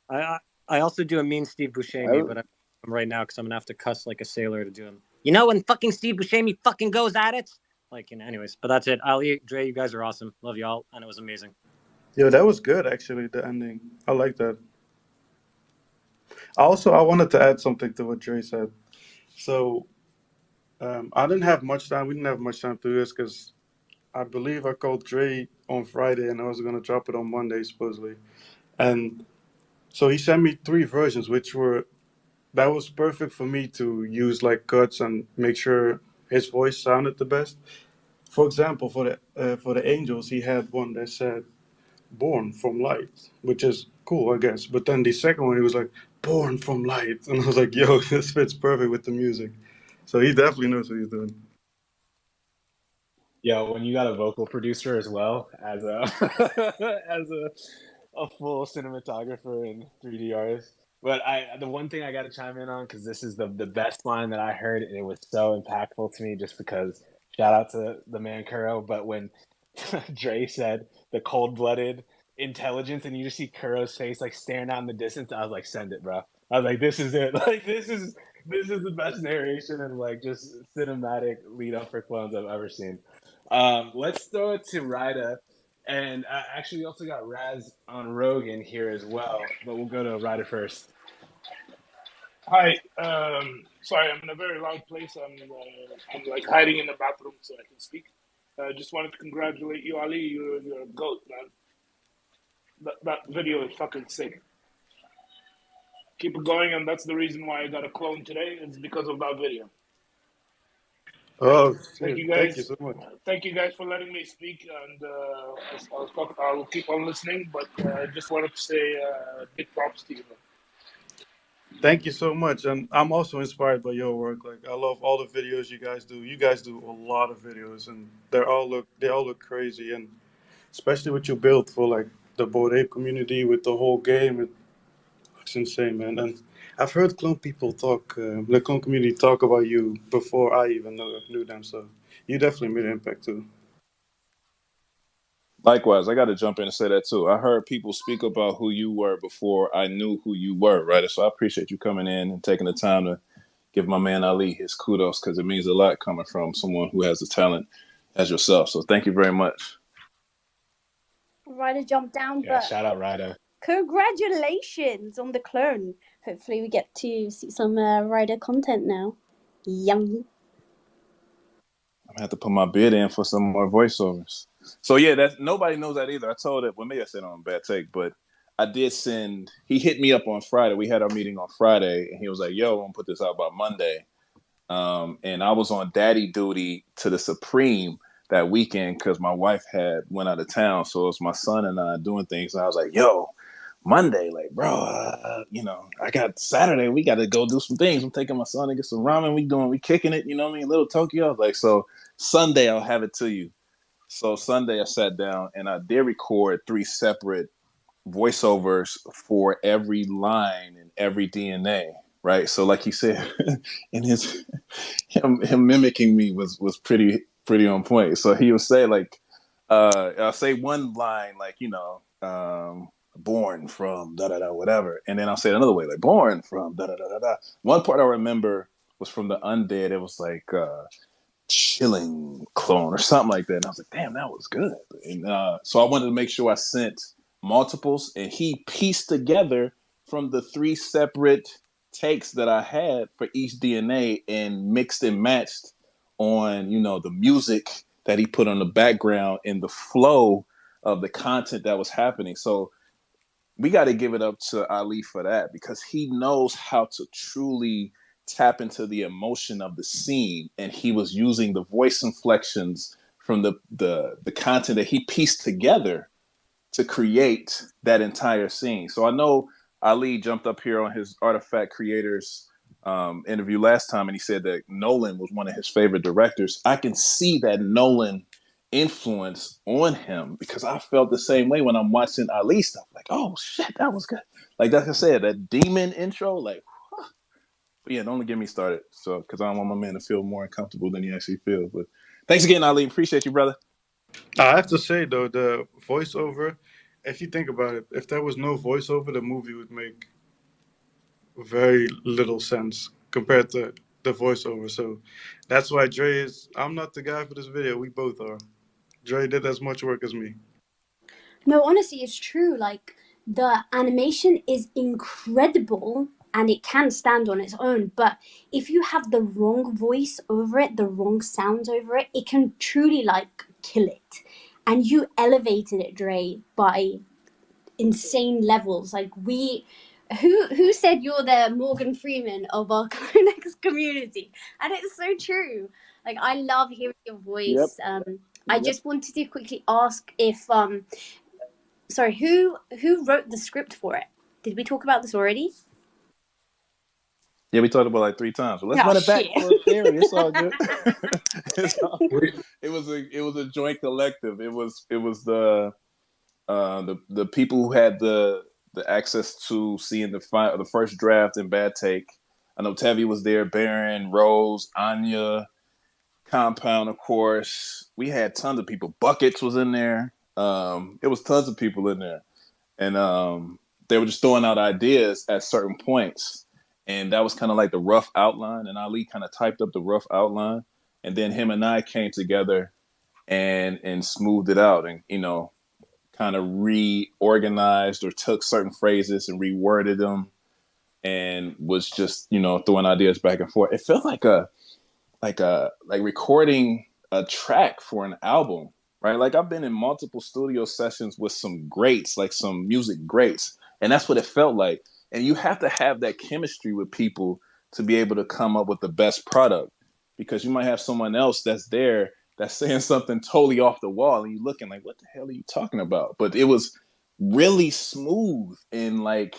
I also do a mean Steve Buscemi, but I'm right now because I'm gonna have to cuss like a sailor to do him. You know when fucking Steve Buscemi fucking goes at it? Like, anyways, but that's it. Ali, Dre, you guys are awesome. Love y'all, and it was amazing.
Yo, that was good actually. The ending, I like that. I wanted to add something to what Dre said. So I didn't have much time. We didn't have much time to do this because I believe I called Dre on Friday and I was gonna drop it on Monday supposedly. And so he sent me 3 versions, that was perfect for me to use like cuts and make sure his voice sounded the best. For example, for the Angels, he had one that said "Born from Light," which is cool, I guess. But then the second one, he was like "Born from Light," and I was like, "Yo, this fits perfect with the music." So he definitely knows what he's doing.
Yeah, when you got a vocal producer as well as a as a full cinematographer and 3D artist. But the one thing I got to chime in on, because this is the best line that I heard, and it was so impactful to me, just because shout out to the man Kuro. But when Dre said the cold-blooded intelligence, and you just see Kuro's face like staring out in the distance, I was like, send it, bro. I was like, this is it. Like this is the best narration and like just cinematic lead up for clones I've ever seen. Let's throw it to Ryda. And actually, we also got Raz on Rogan here as well, but we'll go to Ryder first.
Hi. Sorry, I'm in a very loud place. I'm like hiding in the bathroom so I can speak. Just wanted to congratulate you, Ali. You're a goat, man. That video is fucking sick. Keep it going, and that's the reason why I got a clone today. It's because of that video.
Oh,
Thank
shit.
you guys.
Thank you so much.
Thank you guys for letting me speak, and I'll keep on listening. But I just wanted to say big props to you.
Thank you so much. And I'm also inspired by your work. Like I love all the videos you guys do. You guys do a lot of videos and they all look crazy, and especially what you built for like the Bored Ape community with the whole game. It looks insane, man. And I've heard the clone community talk about you before I even knew them. So you definitely made an impact too.
Likewise, I got to jump in and say that too. I heard people speak about who you were before I knew who you were, right? So I appreciate you coming in and taking the time to give my man Ali his kudos, because it means a lot coming from someone who has the talent as yourself. So thank you very much.
Ryder jumped down,
Yeah,
but
shout out Ryder.
Congratulations on the clone. Hopefully we get to see some Ryder content now. Yummy.
I'm gonna have to put my bid in for some more voiceovers. So yeah, that's nobody knows that either. I told it. Well, maybe I said it on Bad Take, but I did send. He hit me up on Friday. We had our meeting on Friday, and he was like, "Yo, I'm gonna put this out by Monday." And I was on daddy duty to the Supreme that weekend because my wife had went out of town, so it was my son and I doing things. And I was like, "Yo, Monday, like, bro, I got Saturday. We got to go do some things. I'm taking my son to get some ramen. We kicking it. You know what I mean? Little Tokyo." I was like, so Sunday I'll have it to you. So Sunday I sat down and I did record 3 separate voiceovers for every line and every DNA. Right. So like he said, in him mimicking me was pretty on point. So he would say like, I'll say one line like, born from da da da whatever, and then I'll say it another way like born from da da da da da. One part I remember was from the Undead. It was like chilling clone or something like that, and I was like, damn, that was good. And so I wanted to make sure I sent multiples, and he pieced together from the 3 separate takes that I had for each DNA and mixed and matched on the music that he put on the background and the flow of the content that was happening. So we got to give it up to Ali for that, because he knows how to truly tap into the emotion of the scene, and he was using the voice inflections from the content that he pieced together to create that entire scene. So I know Ali jumped up here on his Artifact Creators interview last time, and he said that Nolan was one of his favorite directors. I can see that Nolan influence on him, because I felt the same way when I'm watching Ali stuff. Like, oh shit, that was good. Like I said, that demon intro, like But yeah, don't get me started. So, because I don't want my man to feel more uncomfortable than he actually feels. But thanks again, Ali. Appreciate you, brother.
I have to say though, the voiceover, if you think about it, if there was no voiceover, the movie would make very little sense compared to the voiceover. So that's why Dre is. I'm not the guy for this video. We both are. Dre did as much work as me.
No, honestly, it's true. Like, the animation is incredible and it can stand on its own. But if you have the wrong voice over it, the wrong sounds over it, it can truly, like, kill it. And you elevated it, Dre, by insane levels. Like, who said you're the Morgan Freeman of our CloneX community? And it's so true. Like, I love hearing your
Yep.
voice. I just wanted to quickly ask if sorry, who wrote the script for it? Did we talk about this already?
Yeah, we talked about it like 3 times. But let's
Oh
run it back
shit.
for a theory. It's all good.
We,
It was a joint collective. It was the people who had the access to seeing the first draft in Bad Take. I know Tevi was there, Baron, Rose, Anya, Compound, of course. We had tons of people. Buckets was in there. It was tons of people in there, and they were just throwing out ideas at certain points, and that was kind of like the rough outline. And Ali kind of typed up the rough outline, and then him and I came together and smoothed it out, and kind of reorganized or took certain phrases and reworded them, and was just throwing ideas back and forth. It felt like recording a track for an album, right? Like, I've been in multiple studio sessions with some greats, like some music greats, and that's what it felt like. And you have to have that chemistry with people to be able to come up with the best product, because you might have someone else that's there that's saying something totally off the wall, and you're looking like, what the hell are you talking about? But it was really smooth, and like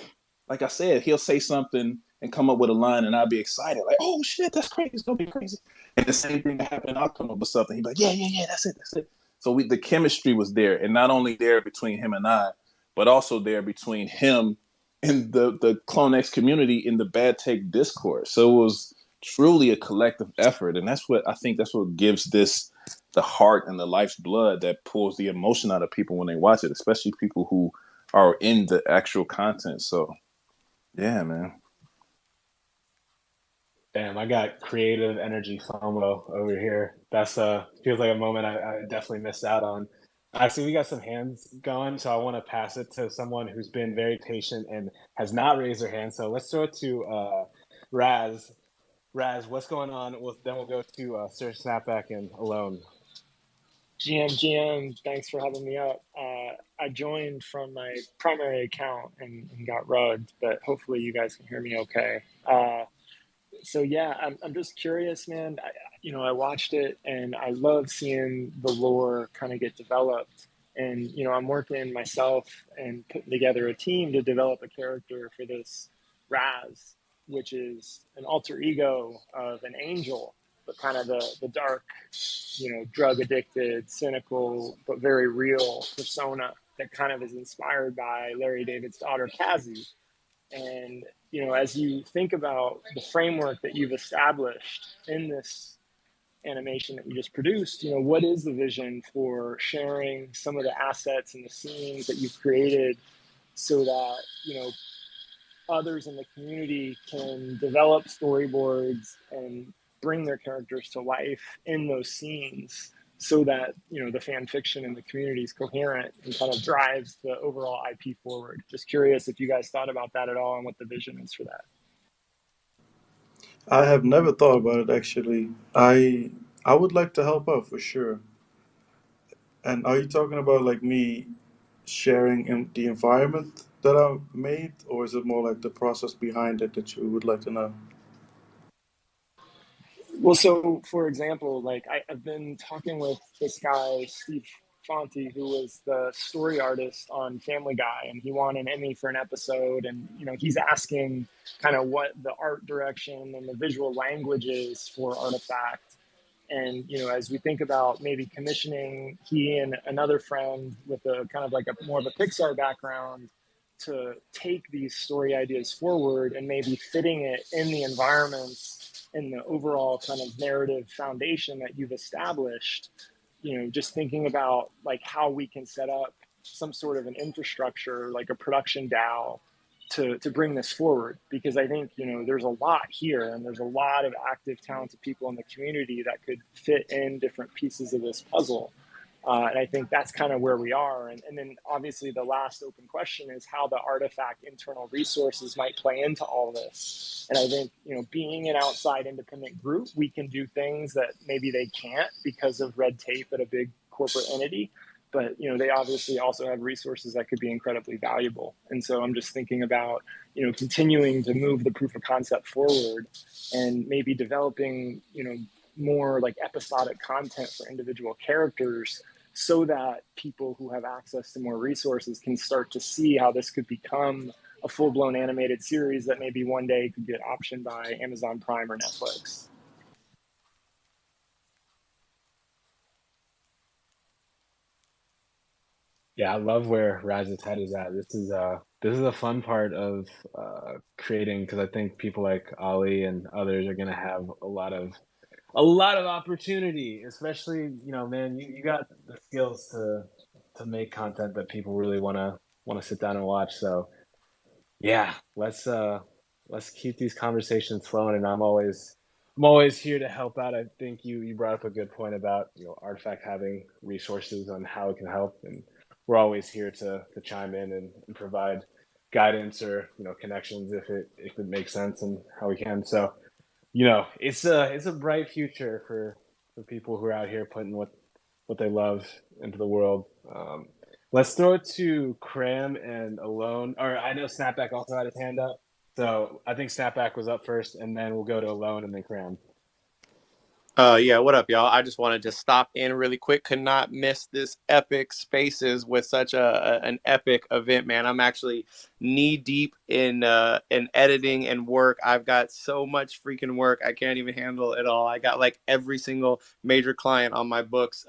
I said, he'll say something and come up with a line, and I'll be excited, like, oh shit, that's crazy, it's gonna be crazy. And the same thing happened, I'll come up with something, he'd be like, yeah, that's it. So the chemistry was there, and not only there between him and I, but also there between him and the CloneX community in the Bad Take Discord. So it was truly a collective effort, and that's what gives this the heart and the life's blood that pulls the emotion out of people when they watch it, especially people who are in the actual content. So yeah, man.
Damn, I got creative energy FOMO over here. That's feels like a moment I definitely missed out on. Actually, we got some hands going, so I want to pass it to someone who's been very patient and has not raised their hand. So let's throw it to Raz. Raz, what's going on? Then we'll go to Sir Snapback and Alone.
GM, thanks for having me up. I joined from my primary account and got rugged, but hopefully you guys can hear me okay. So yeah, I'm just curious, man. I watched it and I love seeing the lore kind of get developed. And I'm working myself and putting together a team to develop a character for this Raz, which is an alter ego of an angel, but kind of the dark, drug addicted, cynical, but very real persona that kind of is inspired by Larry David's daughter, Cassie. And, as you think about the framework that you've established in this animation that we just produced, what is the vision for sharing some of the assets and the scenes that you've created so that, others in the community can develop storyboards and bring their characters to life in those scenes so that the fan fiction in the community is coherent and kind of drives the overall IP forward. Just curious if you guys thought about that at all and what the vision is for that.
I have never thought about it actually. I would like to help out for sure. And are you talking about like me sharing in the environment that I made, or is it more like the process behind it that you would like to know?
Well, so for example, like I've been talking with this guy, Steve Fonte, who was the story artist on Family Guy, and he won an Emmy for an episode. And, he's asking kind of what the art direction and the visual language is for Artifact. And, as we think about maybe commissioning, he and another friend with a kind of like a more of a Pixar background to take these story ideas forward and maybe fitting it in the environments, in the overall kind of narrative foundation that you've established, just thinking about like how we can set up some sort of an infrastructure, like a production DAO, to bring this forward. Because I think, there's a lot here, and there's a lot of active, talented people in the community that could fit in different pieces of this puzzle. And I think that's kind of where we are. And then obviously the last open question is how the Artifact internal resources might play into all this. And I think, being an outside independent group, we can do things that maybe they can't because of red tape at a big corporate entity. But, they obviously also have resources that could be incredibly valuable. And so I'm just thinking about, continuing to move the proof of concept forward and maybe developing, more like episodic content for individual characters, so that people who have access to more resources can start to see how this could become a full-blown animated series that maybe one day could get optioned by Amazon Prime or Netflix.
Yeah, I love where Raz's head is at. This is a fun part of creating, because I think people like Ali and others are gonna have a lot of opportunity, especially, man, you got the skills to make content that people really wanna sit down and watch. So yeah, let's keep these conversations flowing, and I'm always here to help out. I think you brought up a good point about Artifact having resources on how it can help, and we're always here to chime in and provide guidance or connections if it makes sense and how we can. So it's a bright future for people who are out here putting what they love into the world. Let's throw it to Cram and Alone. Or I know Snapback also had his hand up, so I think Snapback was up first, and then we'll go to Alone and then Cram.
Yeah, what up, y'all? I just wanted to stop in really quick. Could not miss this epic Spaces with such an epic event, man. I'm actually knee deep in editing and work. I've got so much freaking work. I can't even handle it all. I got like every single major client on my books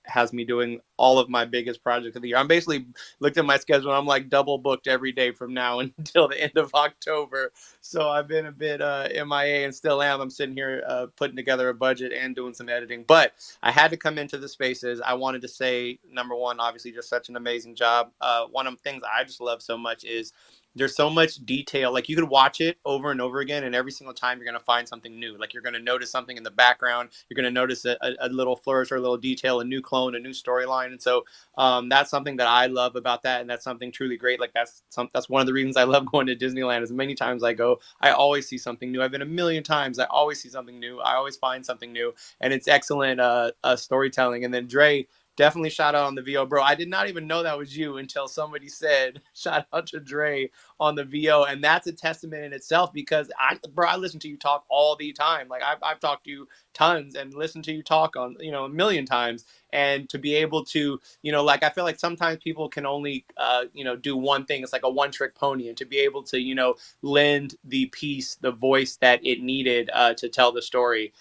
has me doing all of my biggest projects of the year. I'm basically looked at my schedule. I'm like double booked every day from now until the end of October. So I've been a bit MIA and still am. I'm sitting here putting together a budget and doing some editing. But I had to come into the Spaces. I wanted to say, number one, obviously just such an amazing job. One of the things I just love so much is there's so much detail. Like you could watch it over and over again, and every single time you're going to find something new. Like you're going to notice something in the background. You're going to notice a little flourish or a little detail, a new clone, a new storyline. And so that's something that I love about that. And that's something truly great. Like that's one of the reasons I love going to Disneyland. As many times I go, I always see something new. I've been a million times. I always see something new. I always find something new, and it's excellent storytelling. And then Dre, definitely shout out on the VO, bro. I did not even know that was you until somebody said shout out to Dre on the VO, and that's a testament in itself, because I listen to you talk all the time. Like I've talked to you tons and listened to you talk on a million times, and to be able to like I feel like sometimes people can only do one thing. It's like a one-trick pony, and to be able to lend the piece the voice that it needed to tell the story.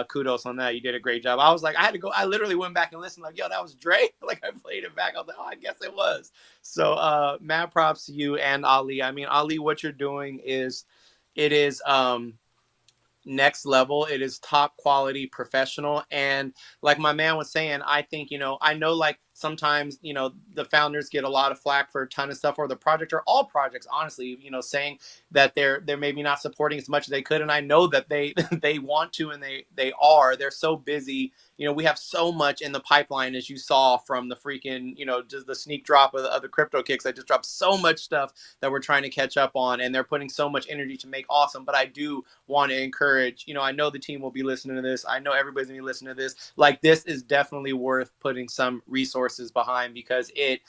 Kudos on that. You did a great job. I was like, I literally went back and listened, like, yo, that was Dre. Like I played it back. I was like, oh, I guess it was. So mad props to you and Ali. I mean, Ali, what you're doing is next level. It is top quality professional. And like my man was saying, I think, I know like sometimes, the founders get a lot of flack for a ton of stuff, or the project, or all projects, honestly, saying that they're maybe not supporting as much as they could. And I know that they want to, and they're so busy. We have so much in the pipeline, as you saw from the freaking, just the sneak drop of the crypto kicks. I just dropped so much stuff that we're trying to catch up on, and they're putting so much energy to make awesome. But I do want to encourage, I know the team will be listening to this. I know everybody's gonna be listening to this. Like, this is definitely worth putting some resources behind, because it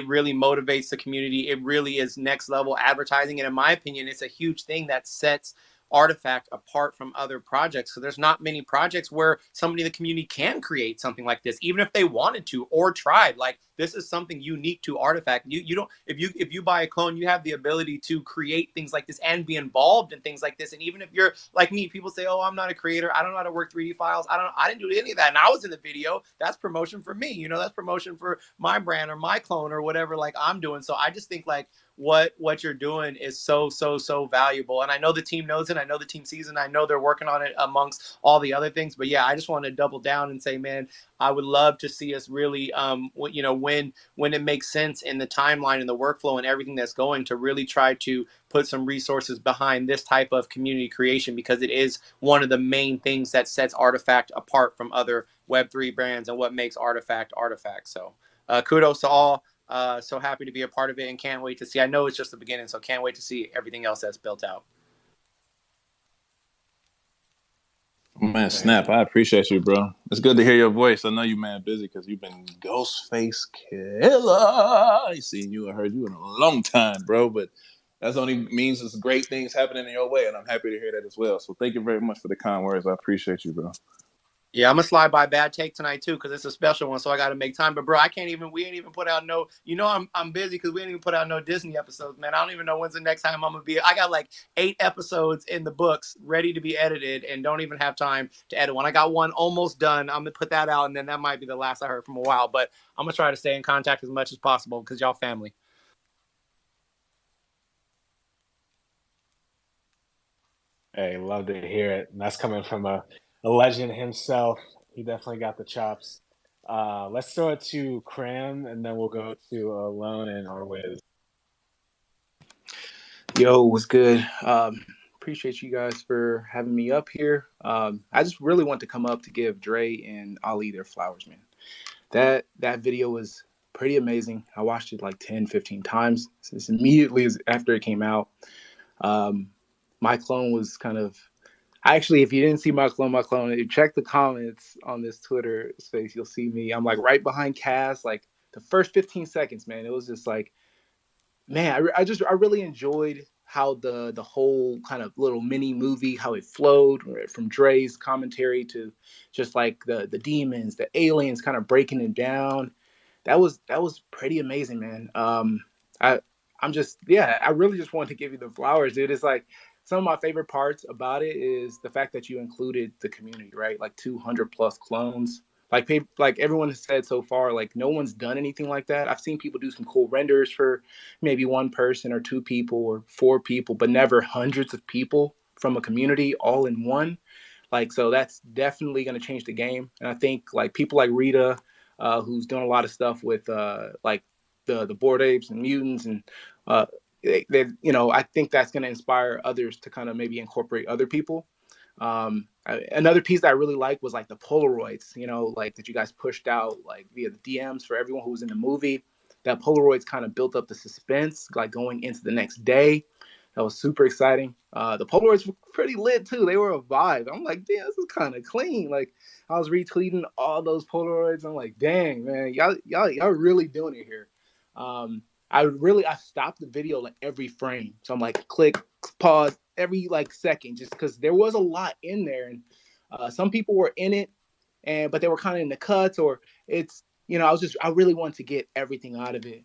really motivates the community. It really is next level advertising. And in my opinion, it's a huge thing that sets Artifact apart from other projects. So there's not many projects where somebody in the community can create something like this, even if they wanted to or tried. Like, this is something unique to Artifact. You don't, if you buy a clone, you have the ability to create things like this and be involved in things like this. And even if you're like me, people say, oh, I'm not a creator, I don't know how to work 3D files, I didn't do any of that, and I was in the video. That's promotion for me, that's promotion for my brand or my clone or whatever like I'm doing. So I just think like what you're doing is so valuable. And I know the team knows it. I know the team sees it. And I know they're working on it amongst all the other things. But yeah, I just want to double down and say, man, I would love to see us really, when it makes sense in the timeline and the workflow and everything that's going, to really try to put some resources behind this type of community creation, because it is one of the main things that sets Artifact apart from other Web3 brands and what makes Artifact. So kudos to all. So happy to be a part of it and can't wait to see. I know it's just the beginning, so can't wait to see everything else that's built out.
Man, Snap, I appreciate you, bro. It's good to hear your voice. I know you man busy because you've been Ghostface Killer. I seen you and heard you in a long time, bro. But that only means there's great things happening in your way, and I'm happy to hear that as well. So thank you very much for the kind words. I appreciate you, bro.
Yeah, I'm gonna slide by Bad Take tonight too, because it's a special one, so I got to make time. But bro, we ain't even put out no. I'm busy because we ain't even put out no Disney episodes, man. I don't even know when's the next time I'm gonna be. I got like 8 episodes in the books ready to be edited, and don't even have time to edit one. I got one almost done. I'm gonna put that out, and then that might be the last I heard from a while. But I'm gonna try to stay in contact as much as possible because y'all family.
Hey, love to hear it. And that's coming from a legend himself. He definitely got the chops. Let's throw it to Cram, and then we'll go to Alone and our Wiz.
Yo, what's good? Appreciate you guys for having me up here. I just really want to come up to give Dre and Ali their flowers, man. That video was pretty amazing. I watched it like 10, 15 times since immediately after it came out. My clone was kind of... Actually, if you didn't see my clone, if you check the comments on this Twitter space, you'll see me. I'm like right behind Cass, like the first 15 seconds, man. It was just like, man, I really enjoyed how the whole kind of little mini movie, how it flowed from Dre's commentary to just like the demons, the aliens kind of breaking it down. That was pretty amazing, man. I really just wanted to give you the flowers, dude. It's like some of my favorite parts about it is the fact that you included the community, right? Like 200 plus clones. Like everyone has said so far, like no one's done anything like that. I've seen people do some cool renders for maybe one person or 2 people or 4 people, but never hundreds of people from a community all in one. Like, so that's definitely going to change the game. And I think like people like Rita, who's doing a lot of stuff with like the Bored Apes and mutants, and I think that's going to inspire others to kind of maybe incorporate other people. Another piece that I really liked was like the Polaroids, like that you guys pushed out like via the DMs for everyone who was in the movie. That Polaroids kind of built up the suspense, like going into the next day. That was super exciting. The Polaroids were pretty lit too. They were a vibe. I'm like, damn, this is kind of clean. Like I was retweeting all those Polaroids. I'm like, dang, man, y'all really doing it here. I stopped the video like every frame. So I'm like, click, pause every like second, just because there was a lot in there, and some people were in it, but they were kind of in the cuts, or it's I really wanted to get everything out of it.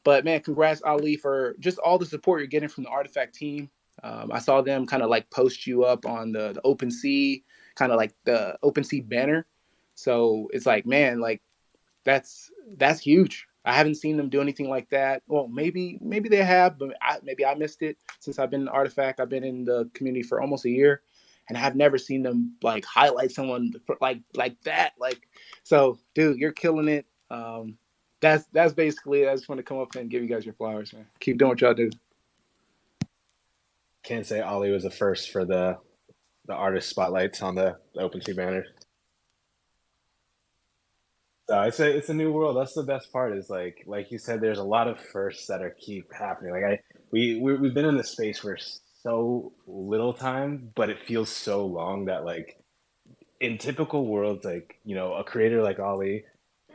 But man, congrats Ali for just all the support you're getting from the Artifact team. I saw them kind of like post you up on the OpenSea, kind of like the OpenSea banner. So it's like, man, like that's huge. I haven't seen them do anything like that. Well, maybe they have, but maybe I missed it since I've been in Artifact. I've been in the community for almost a year, and I've never seen them like highlight someone like that. Like, so, dude, you're killing it. That's basically it. I just want to come up and give you guys your flowers, man. Keep doing what y'all do.
Can't say Ollie was the first for the artist spotlights on the OpenSea banner. So it's a new world. That's the best part. Is like you said, there's a lot of firsts that keep happening. Like we've been in this space for so little time, but it feels so long that like in typical worlds, like a creator like Ollie,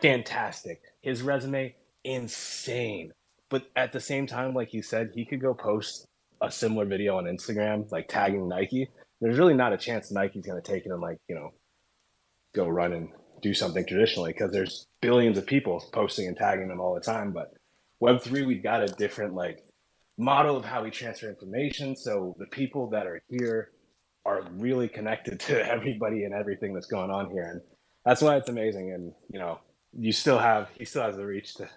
fantastic. His resume, insane. But at the same time, like you said, he could go post a similar video on Instagram, like tagging Nike. There's really not a chance Nike's gonna take it and like go run and do something traditionally, because there's billions of people posting and tagging them all the time. But Web3, we've got a different like model of how we transfer information. So the people that are here are really connected to everybody and everything that's going on here. And that's why it's amazing. And he still has the reach to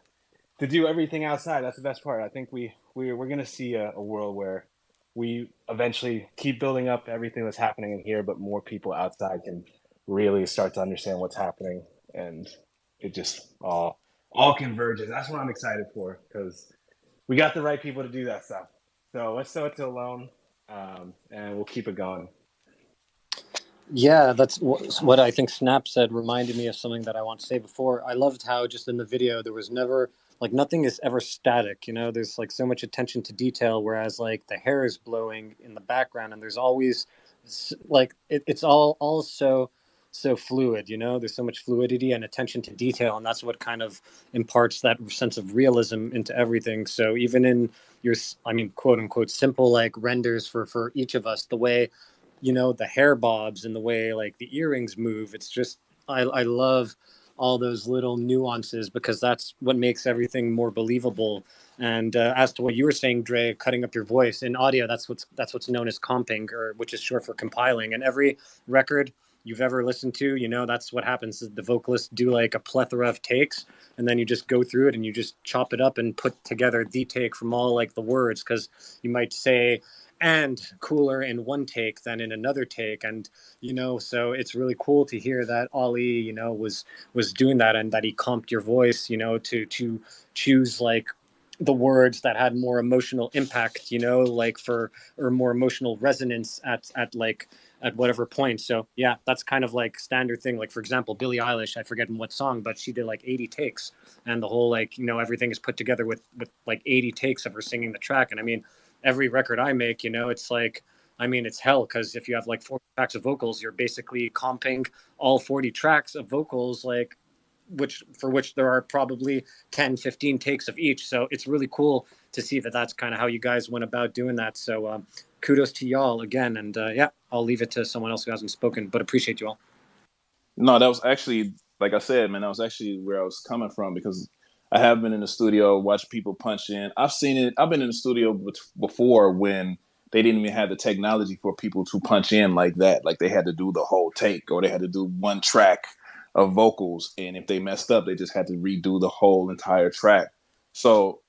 to do everything outside. That's the best part. I think we're going to see a world where we eventually keep building up everything that's happening in here, but more people outside can really start to understand what's happening, and it just all converges. That's what I'm excited for, because we got the right people to do that stuff. So let's throw it to Alone, and we'll keep it going.
Yeah, that's what I think Snap said reminded me of something that I want to say before. I loved how just in the video there was never, like, nothing is ever static, you know? There's like so much attention to detail, whereas like the hair is blowing in the background and there's always like it's all so fluid, you know? There's so much fluidity and attention to detail, and that's what kind of imparts that sense of realism into everything. So even in your, I mean, quote unquote simple like renders for each of us, the way, you know, the hair bobs and the way like the earrings move, it's just I love all those little nuances, because that's what makes everything more believable. And as to what you were saying, Dre, cutting up your voice in audio, that's what's known as comping, or which is short for compiling. And every record you've ever listened to, you know, that's what happens. The vocalists do like a plethora of takes, and then you just go through it and you just chop it up and put together the take from all like the words, because you might say and cooler in one take than in another take. And you know, so it's really cool to hear that Ali, you know, was doing that, and that he comped your voice, you know, to choose like the words that had more emotional impact, you know, like for, or more emotional resonance at like at whatever point. So yeah, that's kind of like standard thing. Like for example, Billie Eilish, I forget in what song, but she did like 80 takes, and the whole, like, you know, everything is put together with like 80 takes of her singing the track. And I mean, every record I make, you know, it's like, I mean, it's hell, because if you have like 40 tracks of vocals, you're basically comping all 40 tracks of vocals, like which there are probably 10-15 takes of each. So it's really cool to see that that's kind of how you guys went about doing that. So kudos to y'all again. And yeah, I'll leave it to someone else who hasn't spoken, but appreciate you all.
No, that was actually, like I said, man, that was actually where I was coming from, because I have been in the studio, watched people punch in. I've seen it. I've been in the studio before when they didn't even have the technology for people to punch in like that. Like they had to do the whole take, or they had to do one track of vocals. And if they messed up, they just had to redo the whole entire track. So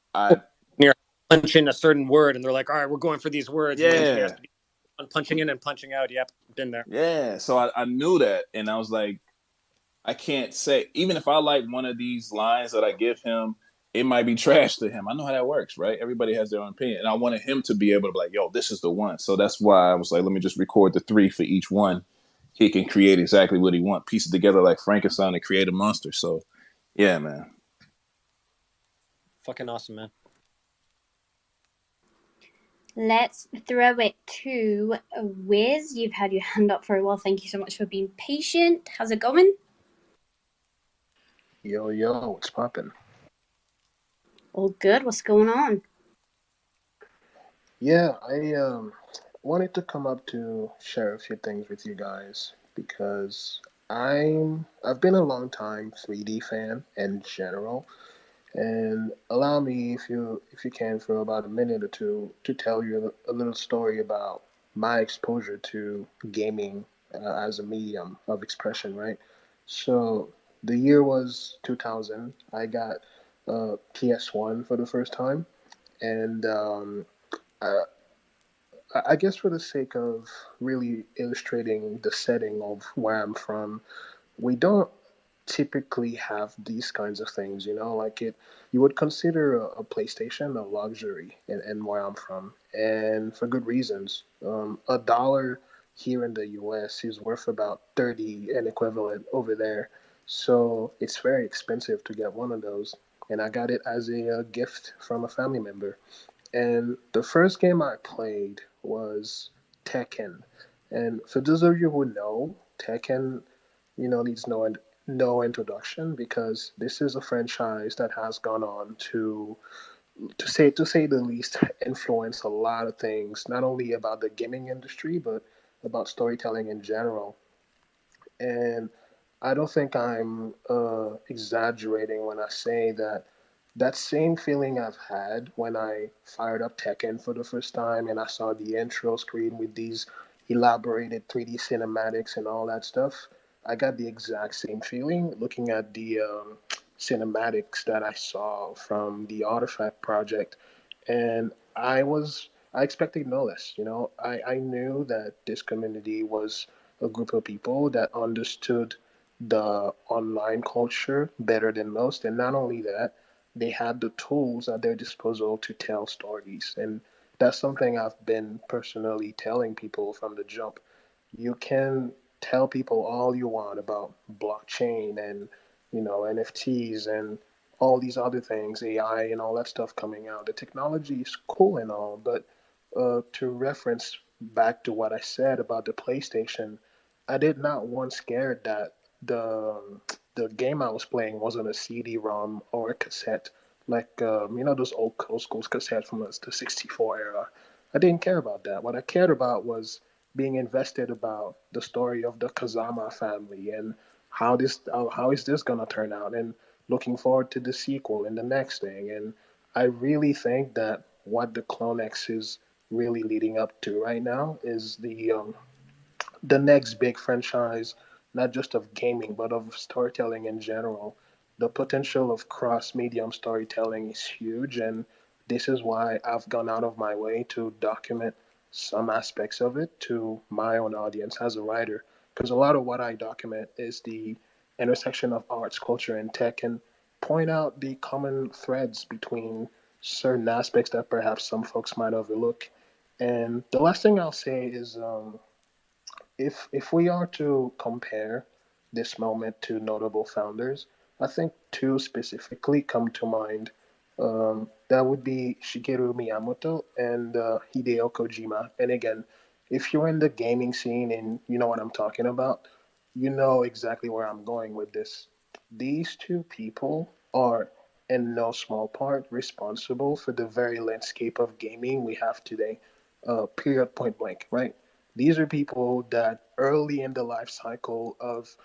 You're punching a certain word and they're like, all right, we're going for these words.
Yeah.
And the engineer has to be punching in and punching out. Yep, been there.
Yeah. So I knew that. And I was like, I can't say, even if I like one of these lines that I give him, it might be trash to him. I know how that works, right? Everybody has their own opinion. And I wanted him to be able to be like, yo, this is the one. So that's why I was like, let me just record the 3 for each one. He can create exactly what he wants, piece it together like Frankenstein and create a monster. So, yeah, man.
Fucking awesome, man.
Let's throw it to Wiz. You've had your hand up for a while. Thank you so much for being patient. How's it going?
Yo, what's poppin'?
All good. What's going on?
Yeah, I wanted to come up to share a few things with you guys, because I've been a long time 3D fan in general, and allow me, if you can, for about a minute or two, to tell you a little story about my exposure to gaming as a medium of expression, right? So the year was 2000. I got PS1 for the first time, and I, I guess for the sake of really illustrating the setting of where I'm from, we don't typically have these kinds of things, you know, like it, you would consider a PlayStation a luxury in where I'm from, and for good reasons. $1 here in the US is worth about 30 and equivalent over there. So it's very expensive to get one of those. And I got it as a gift from a family member. And the first game I played was Tekken. And for those of you who know, Tekken, needs no introduction, because this is a franchise that has gone on to say the least, influence a lot of things, not only about the gaming industry, but about storytelling in general. And I don't think I'm exaggerating when I say that that same feeling I've had when I fired up Tekken for the first time and I saw the intro screen with these elaborated 3D cinematics and all that stuff. I got the exact same feeling looking at the cinematics that I saw from the Artifact project, and I expected no less. I knew that this community was a group of people that understood the online culture better than most, and not only that, they had the tools at their disposal to tell stories, and that's something I've been personally telling people from the jump. You can tell people all you want about blockchain and NFTs and all these other things, AI and all that stuff coming out. The technology is cool and all, but to reference back to what I said about the PlayStation, I did not once scared that the game I was playing wasn't a CD-ROM or a cassette, like those old school cassettes from the 64 era. I didn't care about that. What I cared about was being invested about the story of the Kazama family and how is this gonna turn out, and looking forward to the sequel and the next thing. And I really think that what the CloneX is really leading up to right now is the next big franchise, not just of gaming, but of storytelling in general. The potential of cross medium storytelling is huge, and this is why I've gone out of my way to document some aspects of it to my own audience as a writer. Because a lot of what I document is the intersection of arts, culture, and tech, and point out the common threads between certain aspects that perhaps some folks might overlook. And the last thing I'll say is if we are to compare this moment to notable founders, I think two specifically come to mind. That would be Shigeru Miyamoto and Hideo Kojima. And again, if you're in the gaming scene and you know what I'm talking about, you know exactly where I'm going with this. These two people are, in no small part, responsible for the very landscape of gaming we have today. Period, point blank, right? These are people that early in the life cycle of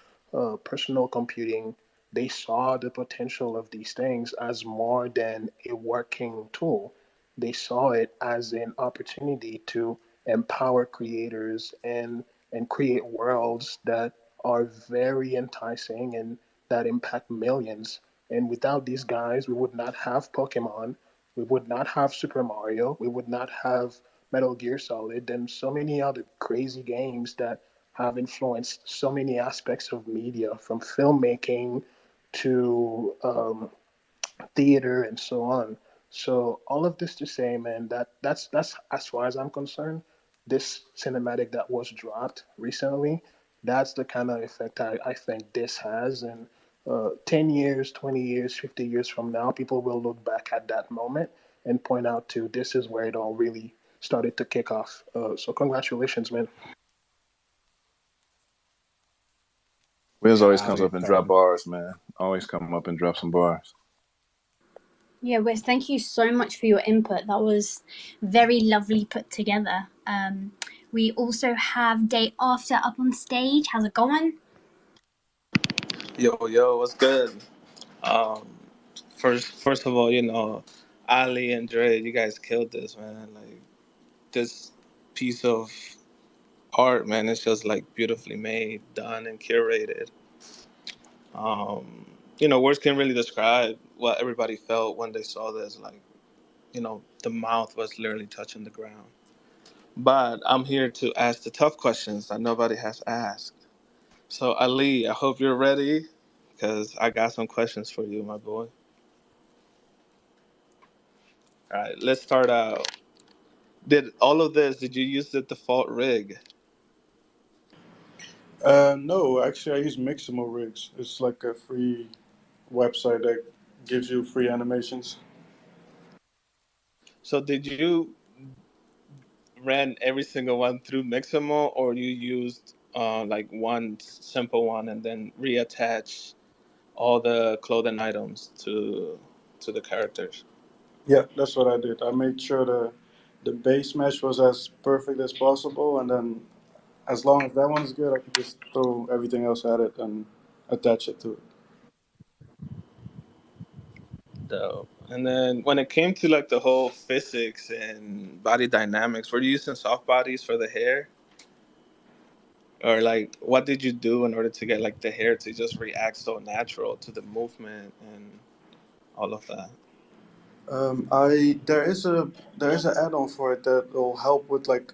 personal computing, they saw the potential of these things as more than a working tool. They saw it as an opportunity to empower creators and create worlds that are very enticing and that impact millions. And without these guys, we would not have Pokemon, we would not have Super Mario, we would not have Metal Gear Solid, and so many other crazy games that have influenced so many aspects of media, from filmmaking to theater and so on. So all of this to say, man, that's as far as I'm concerned, this cinematic that was dropped recently, that's the kind of effect I think this has. And 10 years, 20 years, 50 years from now, people will look back at that moment and point out to this is where it all really started to kick off. So congratulations, man.
Wiz
Yeah,
always comes
Ali,
up and drop
thank
bars, man. Always come up and drop some bars.
Yeah, Wes, thank you so much for your input. That was very lovely put together. We also have Day After up on stage. How's it going?
Yo, what's good? Um, first of all, Ali and Dre, you guys killed this, man. Like this piece of art, man, it's just like beautifully made, done, and curated. Words can't really describe what everybody felt when they saw this. Like, the mouth was literally touching the ground. But I'm here to ask the tough questions that nobody has asked. So, Ali, I hope you're ready, because I got some questions for you, my boy. All right, let's start out. Did you use the default rig?
No, actually, I use Mixamo Rigs. It's like a free website that gives you free animations.
So did you ran every single one through Mixamo, or you used like one simple one and then reattach all the clothing items to the characters?
Yeah, that's what I did. I made sure the base mesh was as perfect as possible, and then as long as that one's good, I can just throw everything else at it and attach it to it.
Dope. And then when it came to like the whole physics and body dynamics, were you using soft bodies for the hair, or like what did you do in order to get like the hair to just react so natural to the movement and all of that?
I there is an add-on for it that will help with like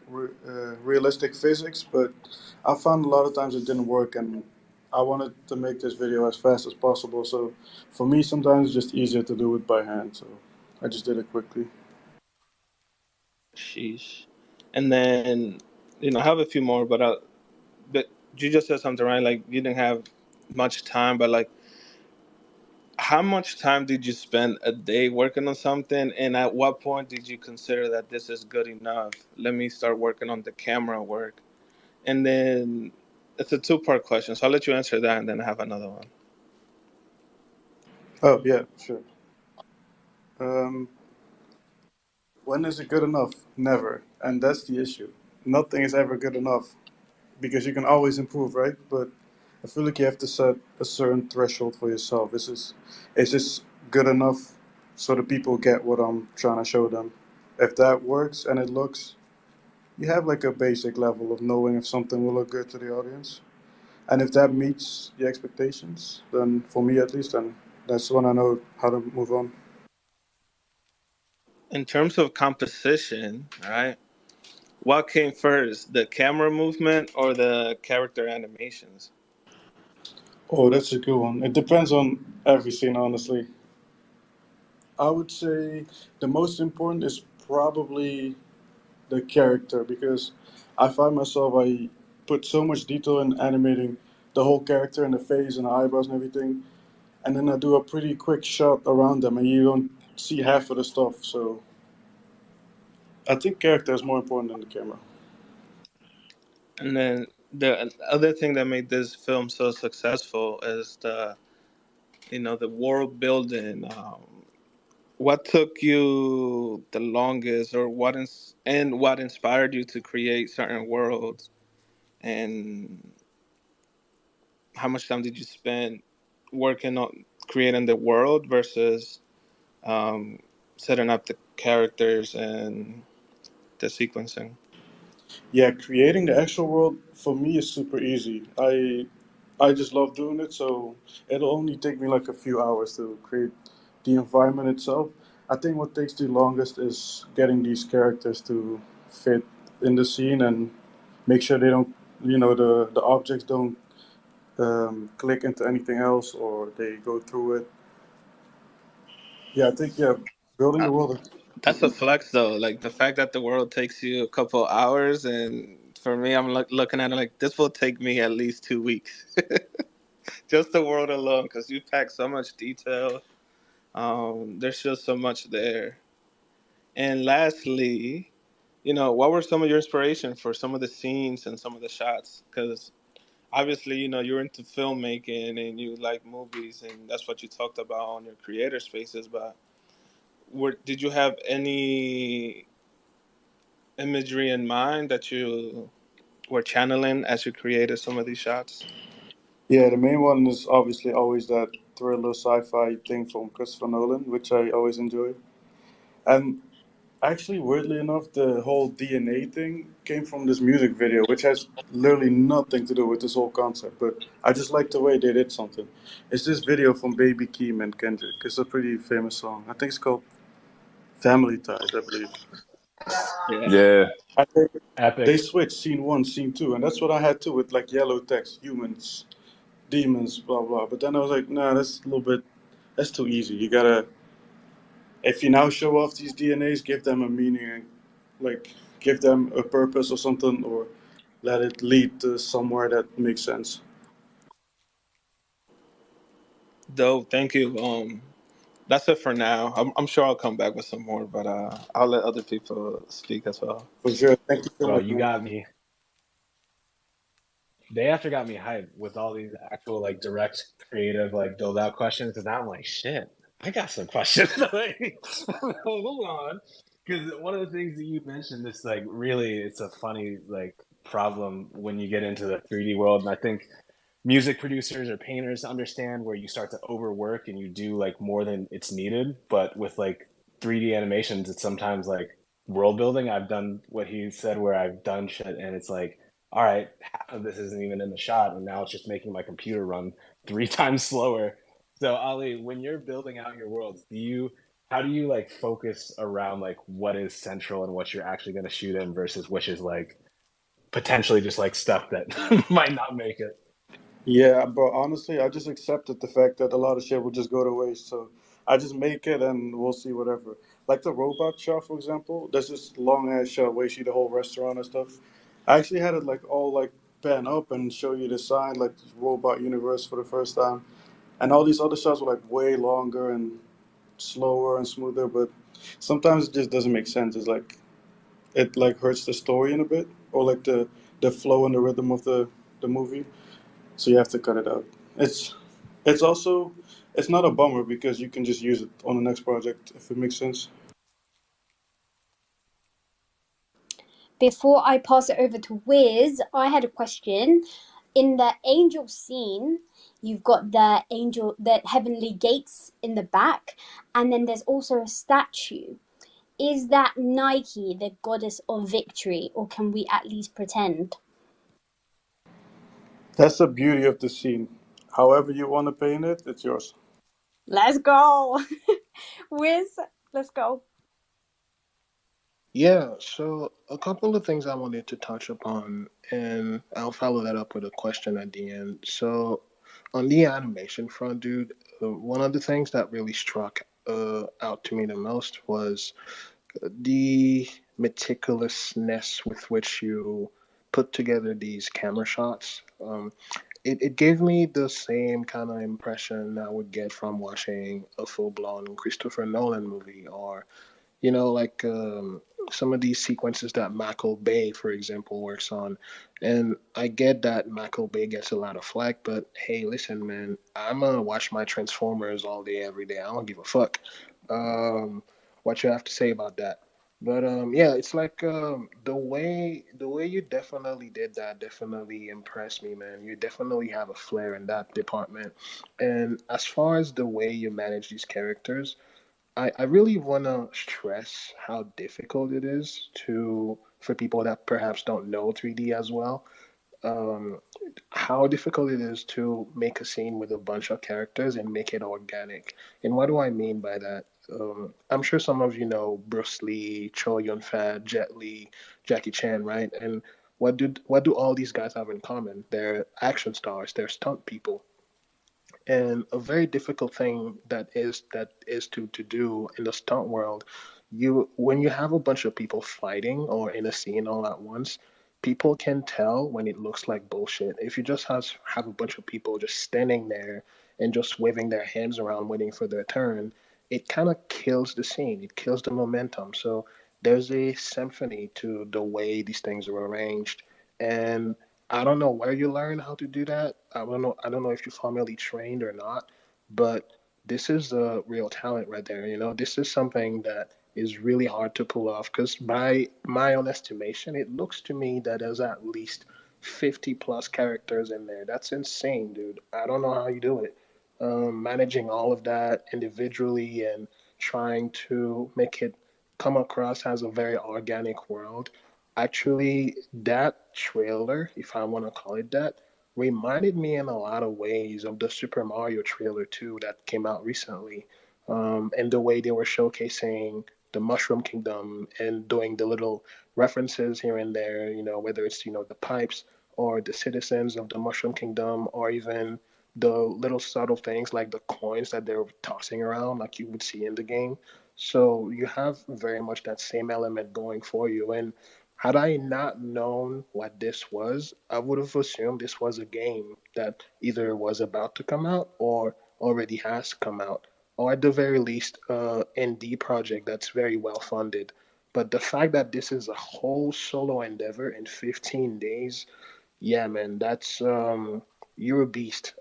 realistic physics, but I found a lot of times it didn't work, and I wanted to make this video as fast as possible. So for me, sometimes it's just easier to do it by hand. So I just did it quickly.
Sheesh. And then, I have a few more, but you just said something, right? Like you didn't have much time, but like how much time did you spend a day working on something? And at what point did you consider that this is good enough? Let me start working on the camera work. And then it's a two-part question. So I'll let you answer that and then I have another one.
Oh yeah, sure. Um, when is it good enough? Never, and that's the issue. Nothing is ever good enough because you can always improve, right? But I feel like you have to set a certain threshold for yourself. Is this good enough so the people get what I'm trying to show them? If that works and it looks, you have like a basic level of knowing if something will look good to the audience. And if that meets the expectations, then for me at least, then that's when I know how to move on.
In terms of composition, right? What came first, the camera movement or the character animations?
Oh, that's a good one. It depends on every scene, honestly. I would say the most important is probably the character because I find myself I put so much detail in animating the whole character and the face and the eyebrows and everything, and then I do a pretty quick shot around them, and you don't see half of the stuff. So I think character is more important than the camera.
And then the other thing that made this film so successful is the world building. What took you the longest, or what inspired you to create certain worlds, and how much time did you spend working on creating the world versus um, setting up the characters and the sequencing?
Yeah, creating the actual world for me is super easy. I just love doing it, so it'll only take me like a few hours to create the environment itself. I think what takes the longest is getting these characters to fit in the scene and make sure they don't, the objects don't click into anything else or they go through it. Yeah, I think building the world.
That's a flex though. Like the fact that the world takes you a couple hours, and for me, I'm looking at it like this will take me at least 2 weeks, just the world alone, because you pack so much detail. There's just so much there. And lastly, what were some of your inspiration for some of the scenes and some of the shots? Because obviously, you're into filmmaking and you like movies, and that's what you talked about on your creator spaces. But did you have any imagery in mind that you were channeling as you created some of these shots?
Yeah, the main one is obviously always that thriller sci-fi thing from Christopher Nolan, which I always enjoy. And actually, weirdly enough, the whole DNA thing came from this music video, which has literally nothing to do with this whole concept. But I just like the way they did something. It's this video from Baby Keem and Kendrick. It's a pretty famous song. I think it's called Family Ties, I believe.
Yeah.
Yeah.
I think they
Epic.
switched scene one, scene two, and that's what I had too with like yellow text, humans, demons, blah blah. But then I was like, nah, that's a little bit, that's too easy. You gotta, if you now show off these DNAs, give them a meaning, and like give them a purpose or something, or let it lead to somewhere that makes sense.
Dope. Thank you. That's it for now. I'm sure I'll come back with some more, but I'll let other people speak as well.
For sure. Thank you so
Bro,
much,
you
man.
got me. Day after got me hyped with all these actual like direct creative like build out questions because now I'm like shit, I got some questions. Like, hold on, because one of the things that you mentioned is like really it's a funny like problem when you get into the 3D world, and I think music producers or painters understand where you start to overwork and you do like more than it's needed. But with like 3D animations, it's sometimes like world building. I've done what he said where I've done shit and it's like all right, half of this isn't even in the shot, and now it's just making my computer run 3 times slower. So Ali, when you're building out your worlds, how do you like focus around like what is central and what you're actually going to shoot in versus which is like potentially just like stuff that might not make it?
Yeah, but honestly, I just accepted the fact that a lot of shit will just go to waste. So I just make it and we'll see whatever. Like the robot shot, for example, there's this long ass shot where you see the whole restaurant and stuff. I actually had it like all like pan up and show you the sign, like this robot universe for the first time. And all these other shots were like way longer and slower and smoother, but sometimes it just doesn't make sense. It's like it like hurts the story in a bit, or like the flow and the rhythm of the movie. So you have to cut it out. It's also it's not a bummer because you can just use it on the next project if it makes sense.
Before I pass it over to Wiz, I had a question. In the angel scene, you've got the heavenly gates in the back, and then there's also a statue. Is that Nike, the goddess of victory, or can we at least pretend?
That's the beauty of the scene. However you want to paint it, it's yours.
Let's go. Wiz, let's go.
Yeah, so a couple of things I wanted to touch upon, and I'll follow that up with a question at the end. So, on the animation front, dude, one of the things that really struck out to me the most was the meticulousness with which you put together these camera shots. It gave me the same kind of impression I would get from watching a full blown Christopher Nolan movie, or like some of these sequences that Michael Bay, for example, works on. And I get that Michael Bay gets a lot of flack, but hey, listen, man, I'm gonna watch my Transformers all day, every day. I don't give a fuck what you have to say about that. But yeah, it's like the way you definitely did that definitely impressed me, man. You definitely have a flair in that department. And as far as the way you manage these characters, I really want to stress how difficult it is to for people that perhaps don't know 3D as well. Um, how difficult it is to make a scene with a bunch of characters and make it organic. And what do I mean by that? I'm sure some of you know Bruce Lee, Chow Yun Fat, Jet Li, Jackie Chan, right? And what do all these guys have in common? They're action stars. They're stunt people. And a very difficult thing that is to do in the stunt world, you when you have a bunch of people fighting or in a scene all at once, people can tell when it looks like bullshit. If you just have a bunch of people just standing there and just waving their hands around waiting for their turn, it kind of kills the scene. It kills the momentum. So there's a symphony to the way these things are arranged. And I don't know where you learn how to do that. I don't know if you're formally trained or not, but this is a real talent right there. This is something that is really hard to pull off because by my own estimation, it looks to me that there's at least 50 plus characters in there. That's insane, dude. I don't know how you do it. Managing all of that individually and trying to make it come across as a very organic world. Actually, that trailer, if I want to call it that, reminded me in a lot of ways of the Super Mario trailer too that came out recently. And the way they were showcasing the Mushroom Kingdom and doing the little references here and there, whether it's, the pipes or the citizens of the Mushroom Kingdom, or even the little subtle things like the coins that they're tossing around, like you would see in the game. So you have very much that same element going for you. And had I not known what this was, I would have assumed this was a game that either was about to come out or already has come out, or at the very least, indie project that's very well funded. But the fact that this is a whole solo endeavor in 15 days, yeah, man, that's you're a beast.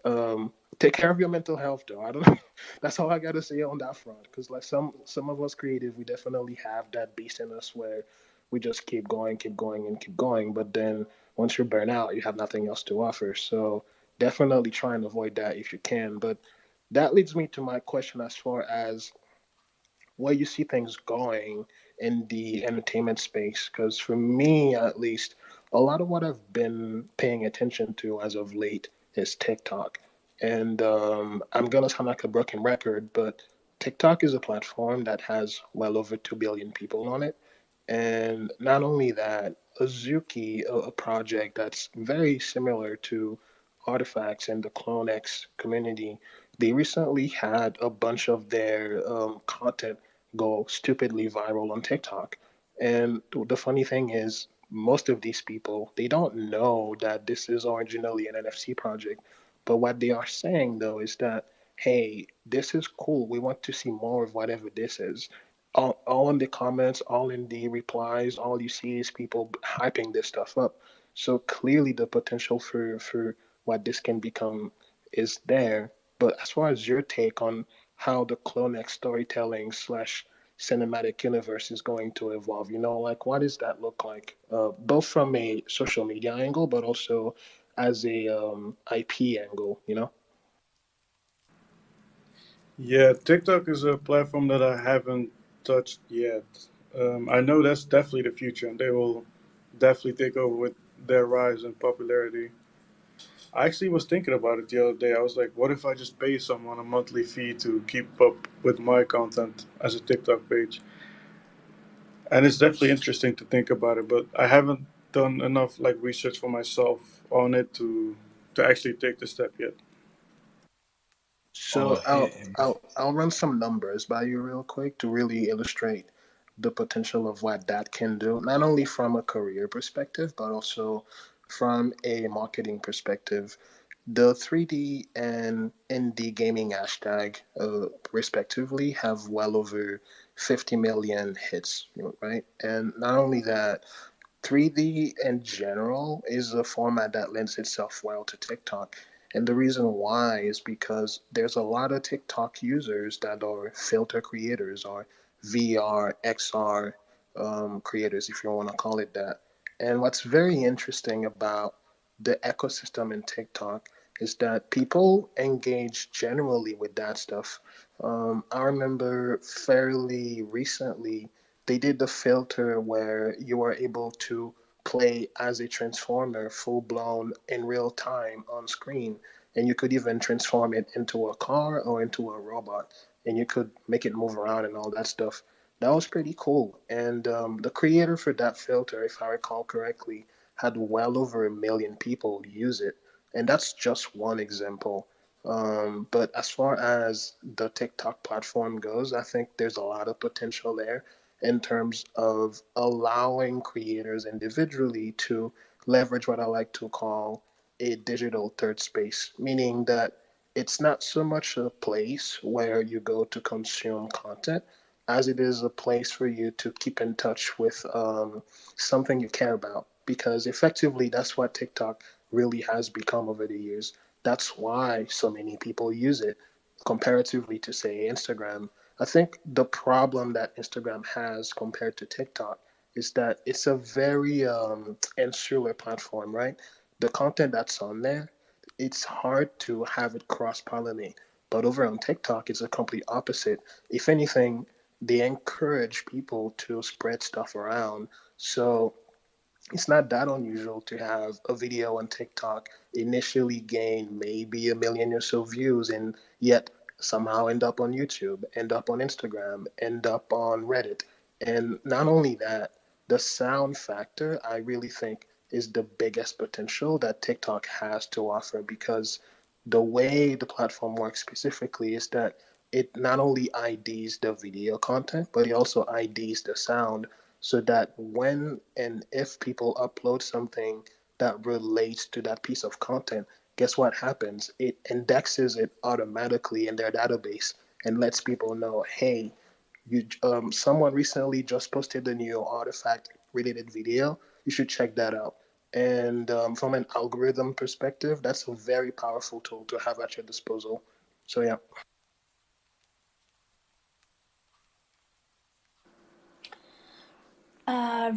Take care of your mental health, though. I don't. That's all I gotta say on that front. Because like some of us creative, we definitely have that beast in us where we just keep going, and keep going. But then once you're burnt out, you have nothing else to offer. So definitely try and avoid that if you can. But that leads me to my question as far as where you see things going in the entertainment space. Because for me, at least, a lot of what I've been paying attention to as of late is TikTok. And I'm going to sound like a broken record, but TikTok is a platform that has well over 2 billion people on it. And not only that, Azuki, a project that's very similar to Artifacts and the CloneX community, they recently had a bunch of their content go stupidly viral on TikTok. And the funny thing is, most of these people, they don't know that this is originally an NFC project. But what they are saying though is that, hey, this is cool. We want to see more of whatever this is. All in the comments, all in the replies, all you see is people hyping this stuff up. So clearly the potential for what this can become is there. But as far as your take on how the CloneX storytelling slash cinematic universe is going to evolve, like what does that look like? Both from a social media angle, but also as a IP angle.
Yeah, TikTok is a platform that I haven't touched yet. I know that's definitely the future, and they will definitely take over with their rise in popularity. I actually was thinking about it the other day. I was like, what if I just pay someone a monthly fee to keep up with my content as a TikTok page? And it's definitely interesting to think about it, but I haven't done enough like research for myself on it to actually take the step yet.
So I'll run some numbers by you real quick to really illustrate the potential of what that can do, not only from a career perspective, but also from a marketing perspective. The 3D and indie gaming hashtag, respectively, have well over 50 million hits, right? And not only that, 3D in general is a format that lends itself well to TikTok. And the reason why is because there's a lot of TikTok users that are filter creators or VR, XR creators, if you want to call it that. And what's very interesting about the ecosystem in TikTok is that people engage generally with that stuff. I remember fairly recently they did the filter where you were able to play as a transformer full blown in real time on screen, and you could even transform it into a car or into a robot, and you could make it move around and all that stuff. That was pretty cool. And the creator for that filter, if I recall correctly, had well over 1 million people use it, and that's just one example. But as far as the TikTok platform goes, I think there's a lot of potential there in terms of allowing creators individually to leverage what I like to call a digital third space, meaning that it's not so much a place where you go to consume content as it is a place for you to keep in touch with something you care about. Because effectively, that's what TikTok really has become over the years. That's why so many people use it comparatively to, say, Instagram. I think the problem that Instagram has compared to TikTok is that it's a very insular platform, right? The content that's on there, it's hard to have it cross pollinate. But over on TikTok, it's a complete opposite. If anything, they encourage people to spread stuff around. So it's not that unusual to have a video on TikTok initially gain maybe 1 million or so views and yet somehow end up on YouTube, end up on Instagram, end up on Reddit. And not only that, the sound factor, I really think, is the biggest potential that TikTok has to offer because the way the platform works specifically is that it not only IDs the video content, but it also IDs the sound so that when and if people upload something that relates to that piece of content, guess what happens? It indexes it automatically in their database and lets people know, hey, someone recently just posted a new artifact related video. You should check that out. And from an algorithm perspective, that's a very powerful tool to have at your disposal. So yeah.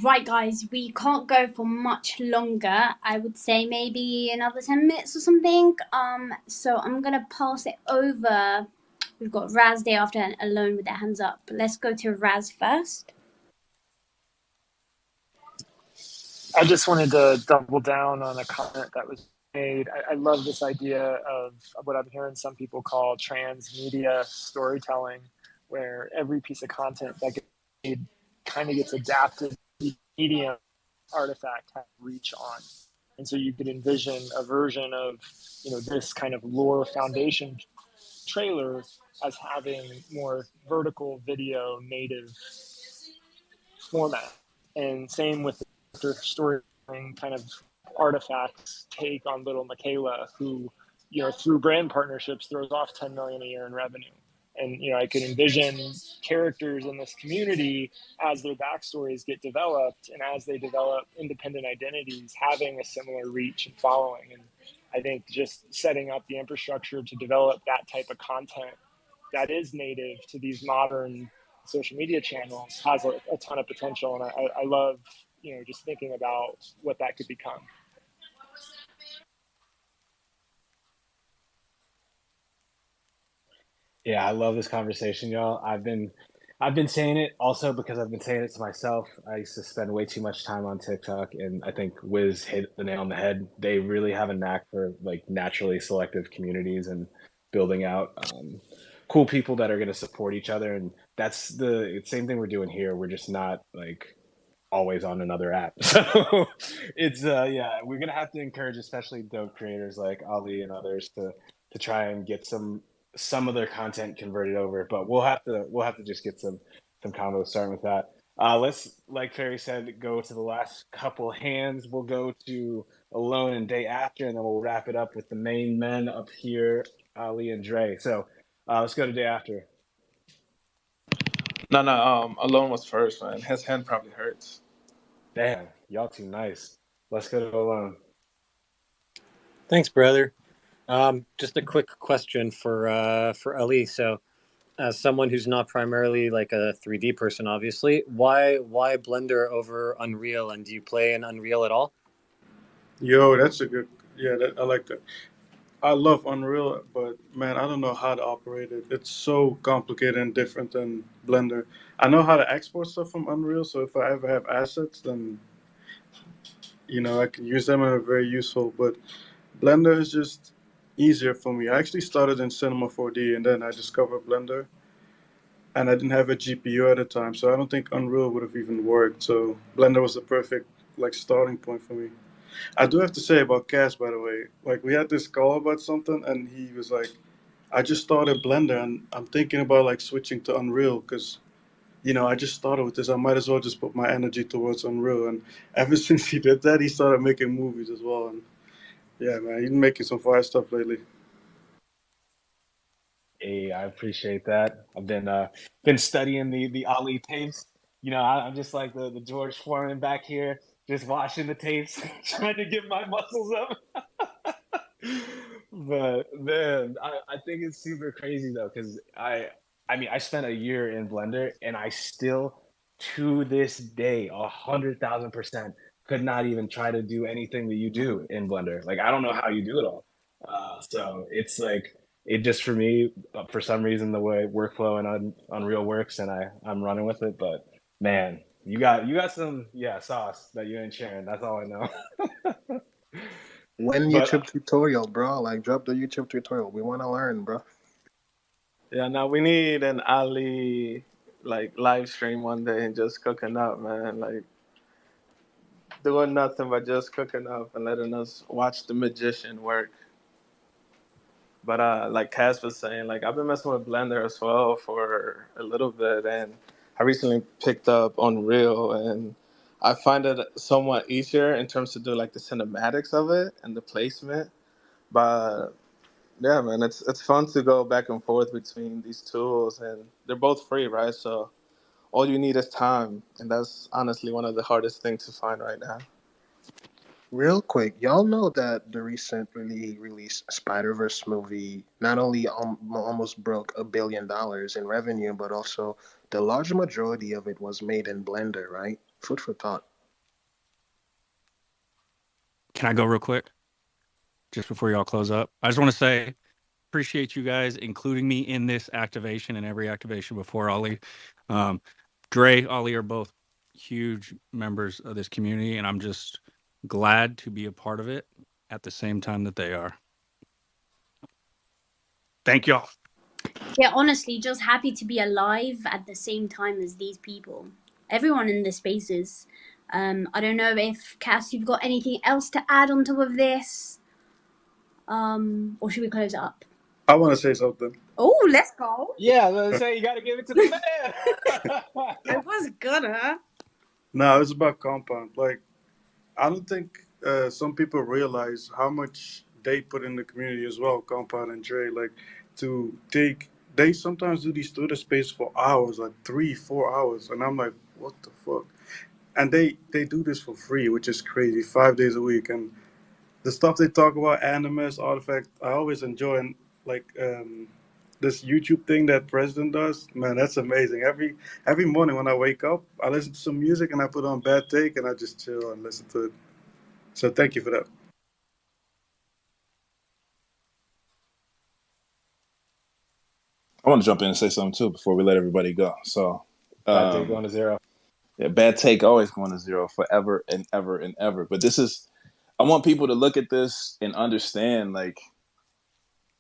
Right, guys, we can't go for much longer. I would say maybe another 10 minutes or something. So I'm gonna pass it over. We've got Raz Day After and Alone with their hands up. Let's go to Raz first.
I just wanted to double down on a comment that was made. I love this idea of what I'm hearing some people call transmedia storytelling, where every piece of content that gets made kind of gets adapted to the medium artifact has reach on. And so you could envision a version of, this kind of lore foundation trailer as having more vertical video native format. And same with the storytelling kind of artifacts take on little Michaela, who, through brand partnerships throws off 10 million a year in revenue. And, I could envision characters in this community as their backstories get developed and as they develop independent identities, having a similar reach and following. And I think just setting up the infrastructure to develop that type of content that is native to these modern social media channels has a ton of potential. And I love, just thinking about what that could become.
Yeah, I love this conversation, y'all. I've been saying it also because I've been saying it to myself. I used to spend way too much time on TikTok, and I think Wiz hit the nail on the head. They really have a knack for like naturally selective communities and building out cool people that are going to support each other. And that's the same thing we're doing here. We're just not like always on another app. So it's yeah, we're gonna have to encourage especially dope creators like Ali and others to try and get some of their content converted over. But we'll have to just get some combos starting with that. Let's, like Ferry said, go to the last couple hands. We'll go to Alone and Day After, and then we'll wrap it up with the main men up here, Ali and Dre. So let's go to Day After.
No, Alone was first, man. His hand probably hurts.
Damn, y'all too nice. Let's go to Alone.
Thanks, brother. Just a quick question for Ali. So, as someone who's not primarily like a 3D person, obviously, why Blender over Unreal? And do you play in Unreal at all?
Yo, that's a good. Yeah, I like that. I love Unreal, but man, I don't know how to operate it. It's so complicated and different than Blender. I know how to export stuff from Unreal, so if I ever have assets, then I can use them and are very useful. But Blender is just easier for me. I actually started in Cinema 4D and then I discovered Blender, and I didn't have a GPU at the time, so I don't think Unreal would have even worked. So Blender was the perfect like starting point for me. I do have to say about Cass, by the way, like we had this call about something, and he was like, "I just started Blender, and I'm thinking about like switching to Unreal because I just started with this. I might as well just put my energy towards Unreal." And ever since he did that, he started making movies as well. And yeah, man, he's making some fire stuff lately.
Hey, I appreciate that. I've been studying the Ali tapes. I'm just like the George Foreman back here, just watching the tapes, trying to get my muscles up. But man, I think it's super crazy though, because I mean I spent a year in Blender and I still to this day 100,000% could not even try to do anything that you do in Blender. Like I don't know how you do it all. So it's like it just for me for some reason the way workflow and Unreal works and I'm running with it. But man, you got some sauce that you ain't sharing. That's all I know.
When
But
YouTube tutorial, bro? Like, drop the YouTube tutorial. We want to learn, bro.
Yeah, now we need an Ali like live stream one day and just cooking up, man. Like doing nothing but just cooking up and letting us watch the magician work. But like Cass was saying, like I've been messing with Blender as well for a little bit, and I recently picked up Unreal, and I find it somewhat easier in terms to do like the cinematics of it and the placement. But yeah, man, it's fun to go back and forth between these tools, and they're both free, right? So all you need is time, and that's honestly one of the hardest things to find right now.
Real quick, y'all know that the recently released Spider-Verse movie not only almost broke $1 billion in revenue, but also the large majority of it was made in Blender, right? Food for thought.
Can I go real quick? Just before y'all close up. I just want to say, appreciate you guys including me in this activation and every activation before Ollie. Dre, Ollie are both huge members of this community, and I'm just glad to be a part of it at the same time that they are. Thank y'all.
Yeah, honestly, just happy to be alive at the same time as these people. Everyone in the spaces. I don't know if Cass, you've got anything else to add on top of this, or should we close it up?
I want to say something.
Oh, let's go.
Yeah, let's say you got to give it to the man.
I was gonna.
No, it's about Compound. Like, I don't think some people realize how much they put in the community as well, Compound and Dre. Like, to take, they sometimes do these Twitter space for hours, like 3-4 hours. And I'm like, what the fuck? And they do this for free, which is crazy, 5 days a week. And the stuff they talk about, Animus, Artifact, I always enjoy. And like this YouTube thing that President does, man, that's amazing. Every morning when I wake up, I listen to some music and I put on Bad Take and I just chill and listen to it. So thank you for that.
I want to jump in and say something too before we let everybody go. So,
Bad Take going to 0.
Yeah, Bad Take always going to 0 forever and ever and ever. But this is, I want people to look at this and understand, like,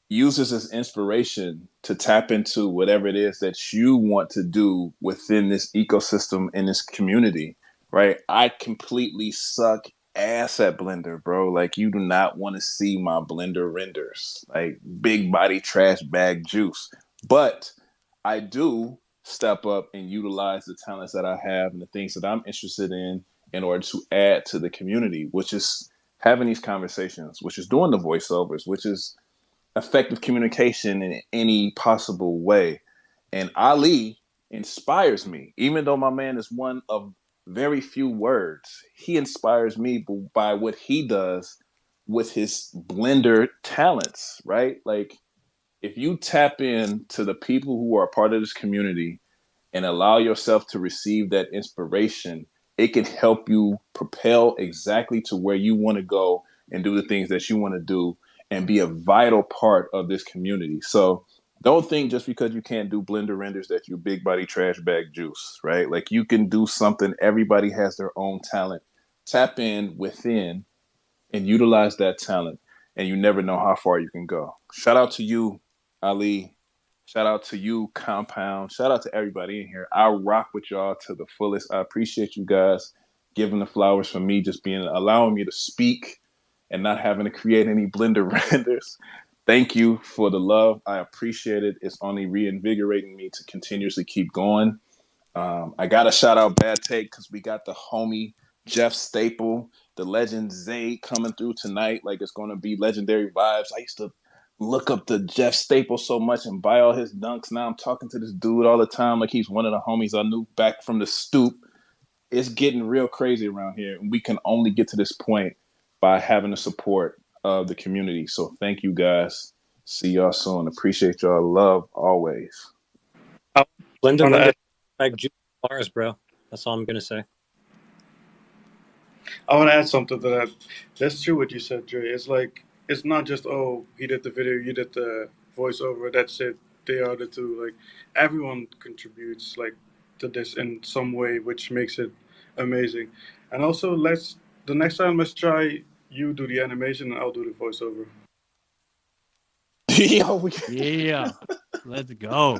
use this as inspiration to tap into whatever it is that you want to do within this ecosystem in this community, right? I completely suck ass at Blender, bro. Like, you do not want to see my Blender renders, like big body trash bag juice. But I do step up and utilize the talents that I have and the things that I'm interested in order to add to the community, which is having these conversations, which is doing the voiceovers, which is effective communication in any possible way. And Ali inspires me, even though my man is one of very few words. He inspires me by what he does with his Blender talents, right? Like, if you tap into the people who are a part of this community and allow yourself to receive that inspiration, it can help you propel exactly to where you want to go and do the things that you want to do and be a vital part of this community. So don't think just because you can't do Blender renders that you big body trash bag juice, right? Like, you can do something. Everybody has their own talent. Tap in within and utilize that talent, and you never know how far you can go. Shout out to you, Ali. Shout out to you, Compound. Shout out to everybody in here. I rock with y'all to the fullest. I appreciate you guys giving the flowers for me, just allowing me to speak and not having to create any Blender renders. Thank you for the love. I appreciate it. It's only reinvigorating me to continuously keep going. I got to shout out Bad Take because we got the homie Jeff Staple, the legend Zay coming through tonight. Like, it's going to be legendary vibes. I used to look up to Jeff Staple so much and buy all his dunks. Now I'm talking to this dude all the time like he's one of the homies I knew back from the stoop. It's getting real crazy around here, and we can only get to this point by having the support of the community. So thank you guys. See y'all soon. Appreciate y'all. Love always.
Blender like juice bars, bro. That's all I'm gonna say.
I want to add something to that. That's true what you said, Dre. It's like, it's not just, oh, he did the video, you did the voiceover, that's it. They are the two. Like, everyone contributes, like, to this in some way, which makes it amazing. And also, the next time, let's try you do the animation and I'll do the voiceover.
Yeah, let's go.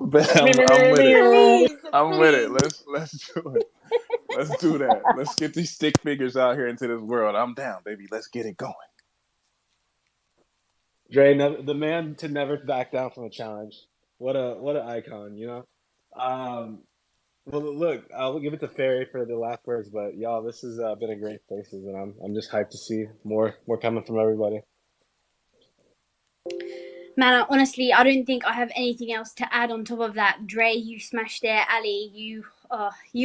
But I'm with it. I'm with it. Let's do it. Let's do that. Let's get these stick figures out here into this world. I'm down, baby. Let's get it going.
Dre, the man to never back down from a challenge. What an icon, you know? Well, look, I'll give it to Ferry for the last words, but y'all, this has been a great Spaces, and I'm just hyped to see more coming from everybody.
Man, honestly, I don't think I have anything else to add on top of that. Dre, you smashed it. Ali, you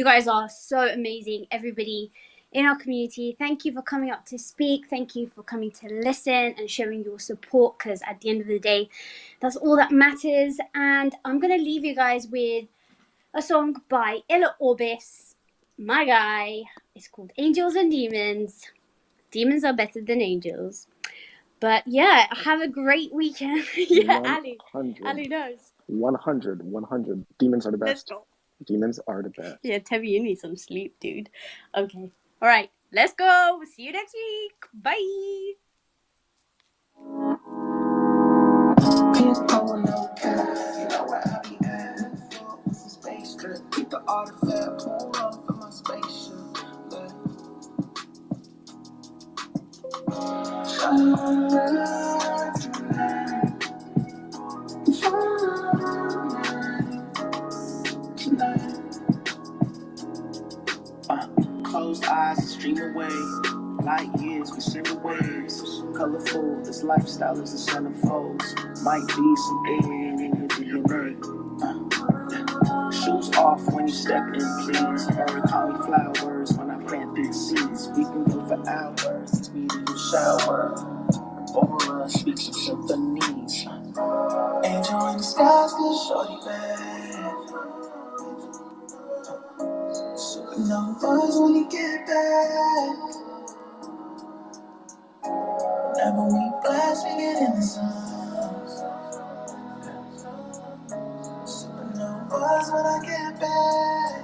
guys are so amazing. Everybody in our community, thank you for coming up to speak. Thank you for coming to listen and showing your support, because at the end of the day, that's all that matters. And I'm going to leave you guys with a song by Illa Orbis, my guy. It's called Angels and Demons. Demons are better than angels. But yeah, have a great weekend. Yeah, Ali knows.
100. Demons are the best.
Let's go.
Demons are the best.
Yeah, Tevi, you need some sleep, dude. Okay. All right. Let's go. See you next week. Bye.
People no care, you know where I be at. With some space trip, keep the artifact, pull up in my spaceship. Closed eyes, stream away. Light years, we see the waves. Colorful, this lifestyle as the sun unfolds. Might be some alien in your DNA. Shoes off when you step in, please. Origami flowers when I plant these seeds. We can go for hours, it's meteor shower. Aura speaks of symphonies. Angel in the skies, good shorty bad. Supernovas when you get back. Whenever we blast, we get in the zone. Supernovas when I get back.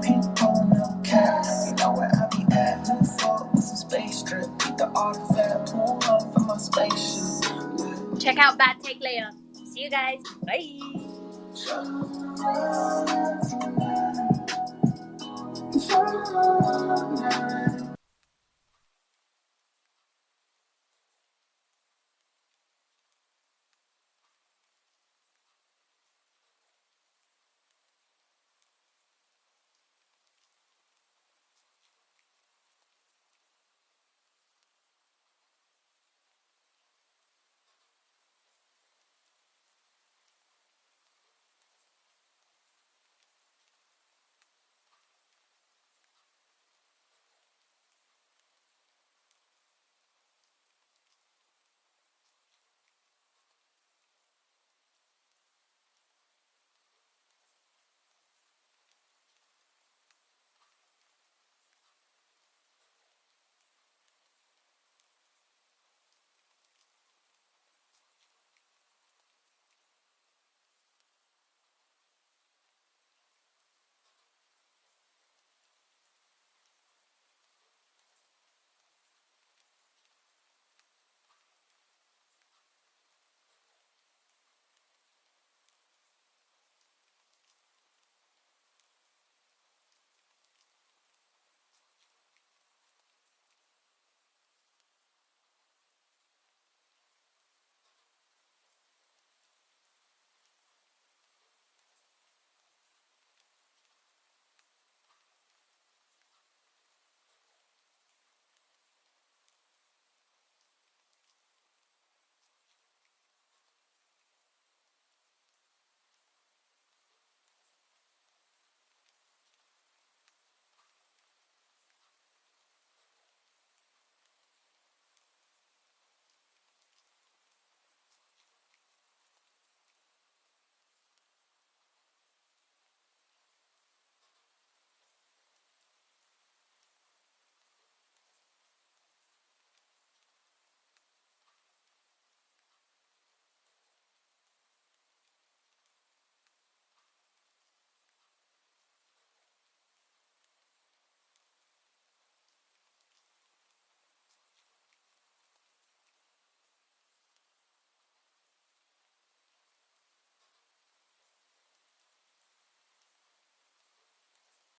People no cap, you know where I be at. Move forward with some space trip. Keep the artifact, pull up in my spaceship.
Check out Bad Take Later. See you guys. Bye.
Yeah.